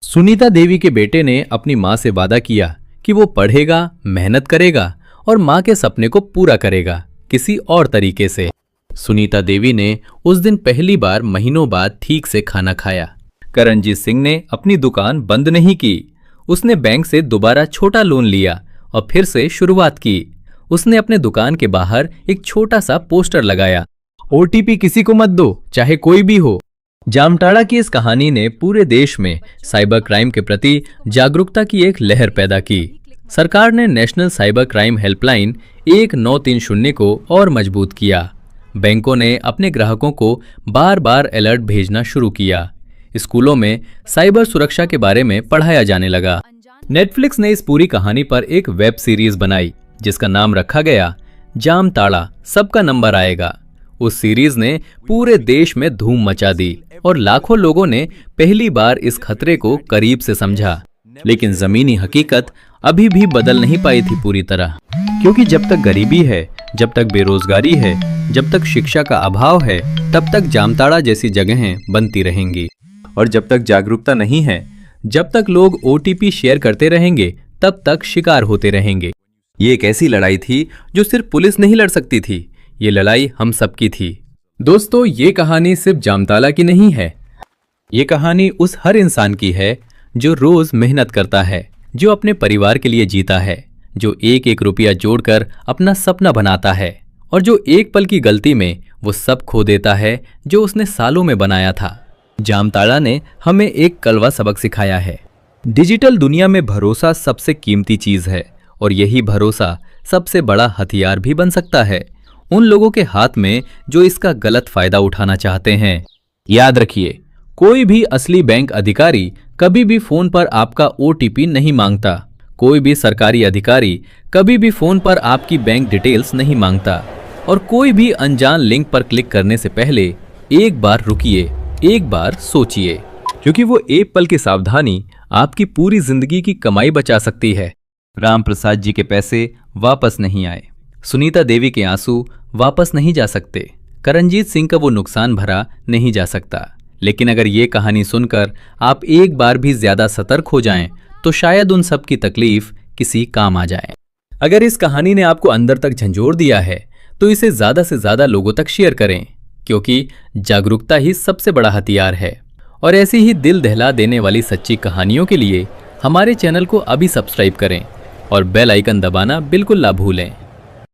सुनीता देवी के बेटे ने अपनी मां से वादा किया कि वो पढ़ेगा, मेहनत करेगा और माँ के सपने को पूरा करेगा किसी और तरीके से। सुनीता देवी ने उस दिन पहली बार महीनों बाद ठीक से खाना खाया। करणजीत सिंह ने अपनी दुकान बंद नहीं की। उसने बैंक से दोबारा छोटा लोन लिया और फिर से शुरुआत की। उसने अपने दुकान के बाहर एक छोटा सा पोस्टर लगाया, ओटीपी किसी को मत दो, चाहे कोई भी हो। जामताड़ा की इस कहानी ने पूरे देश में साइबर क्राइम के प्रति जागरूकता की एक लहर पैदा की। सरकार ने नेशनल साइबर क्राइम हेल्पलाइन 1930 को और मजबूत किया। बैंकों ने अपने ग्राहकों को बार बार अलर्ट भेजना शुरू किया। स्कूलों में साइबर सुरक्षा के बारे में पढ़ाया जाने लगा। नेटफ्लिक्स ने इस पूरी कहानी पर एक वेब सीरीज बनाई जिसका नाम रखा गया जामताड़ा, सबका नंबर आएगा। उस सीरीज ने पूरे देश में धूम मचा दी और लाखों लोगों ने पहली बार इस खतरे को करीब से समझा। लेकिन जमीनी हकीकत अभी भी बदल नहीं पाई थी पूरी तरह, क्योंकि जब तक गरीबी है, जब तक बेरोजगारी है, जब तक शिक्षा का अभाव है, तब तक जामताड़ा जैसी जगहें बनती रहेंगी। और जब तक जागरूकता नहीं है, जब तक लोग ओटीपी शेयर करते रहेंगे, तब तक शिकार होते रहेंगे। ये एक ऐसी लड़ाई थी जो सिर्फ पुलिस नहीं लड़ सकती थी, ये लड़ाई हम सबकी थी। दोस्तों, ये कहानी सिर्फ जामताड़ा की नहीं है। ये कहानी उस हर इंसान की है जो रोज मेहनत करता है, जो अपने परिवार के लिए जीता है, जो एक एक रुपया जोड़कर अपना सपना बनाता है और जो एक पल की गलती में वो सब खो देता है जो उसने सालों में बनाया था। जामताड़ा ने हमें एक कड़वा सबक सिखाया है। डिजिटल दुनिया में भरोसा सबसे कीमती चीज है और यही भरोसा सबसे बड़ा हथियार भी बन सकता है उन लोगों के हाथ में जो इसका गलत फायदा उठाना चाहते हैं। याद रखिए, कोई भी असली बैंक अधिकारी कभी भी फोन पर आपका ओटीपी नहीं मांगता। कोई भी सरकारी अधिकारी कभी भी फोन पर आपकी बैंक डिटेल्स नहीं मांगता। और कोई भी अनजान लिंक पर क्लिक करने से पहले एक बार रुकिए, एक बार सोचिए, क्योंकि वो एक पल की सावधानी आपकी पूरी जिंदगी की कमाई बचा सकती है। राम प्रसाद जी के पैसे वापस नहीं आए, सुनीता देवी के आंसू वापस नहीं जा सकते, करणजीत सिंह का वो नुकसान भरा नहीं जा सकता। लेकिन अगर ये कहानी सुनकर आप एक बार भी ज्यादा सतर्क हो जाएं, तो शायद उन सब की तकलीफ किसी काम आ जाए। अगर इस कहानी ने आपको अंदर तक झंझोर दिया है, तो इसे ज्यादा से ज्यादा लोगों तक शेयर करें, क्योंकि जागरूकता ही सबसे बड़ा हथियार है। और ऐसी ही दिल दहला देने वाली सच्ची कहानियों के लिए हमारे चैनल को अभी सब्सक्राइब करें और बेल आइकन दबाना बिल्कुल ना भूलें।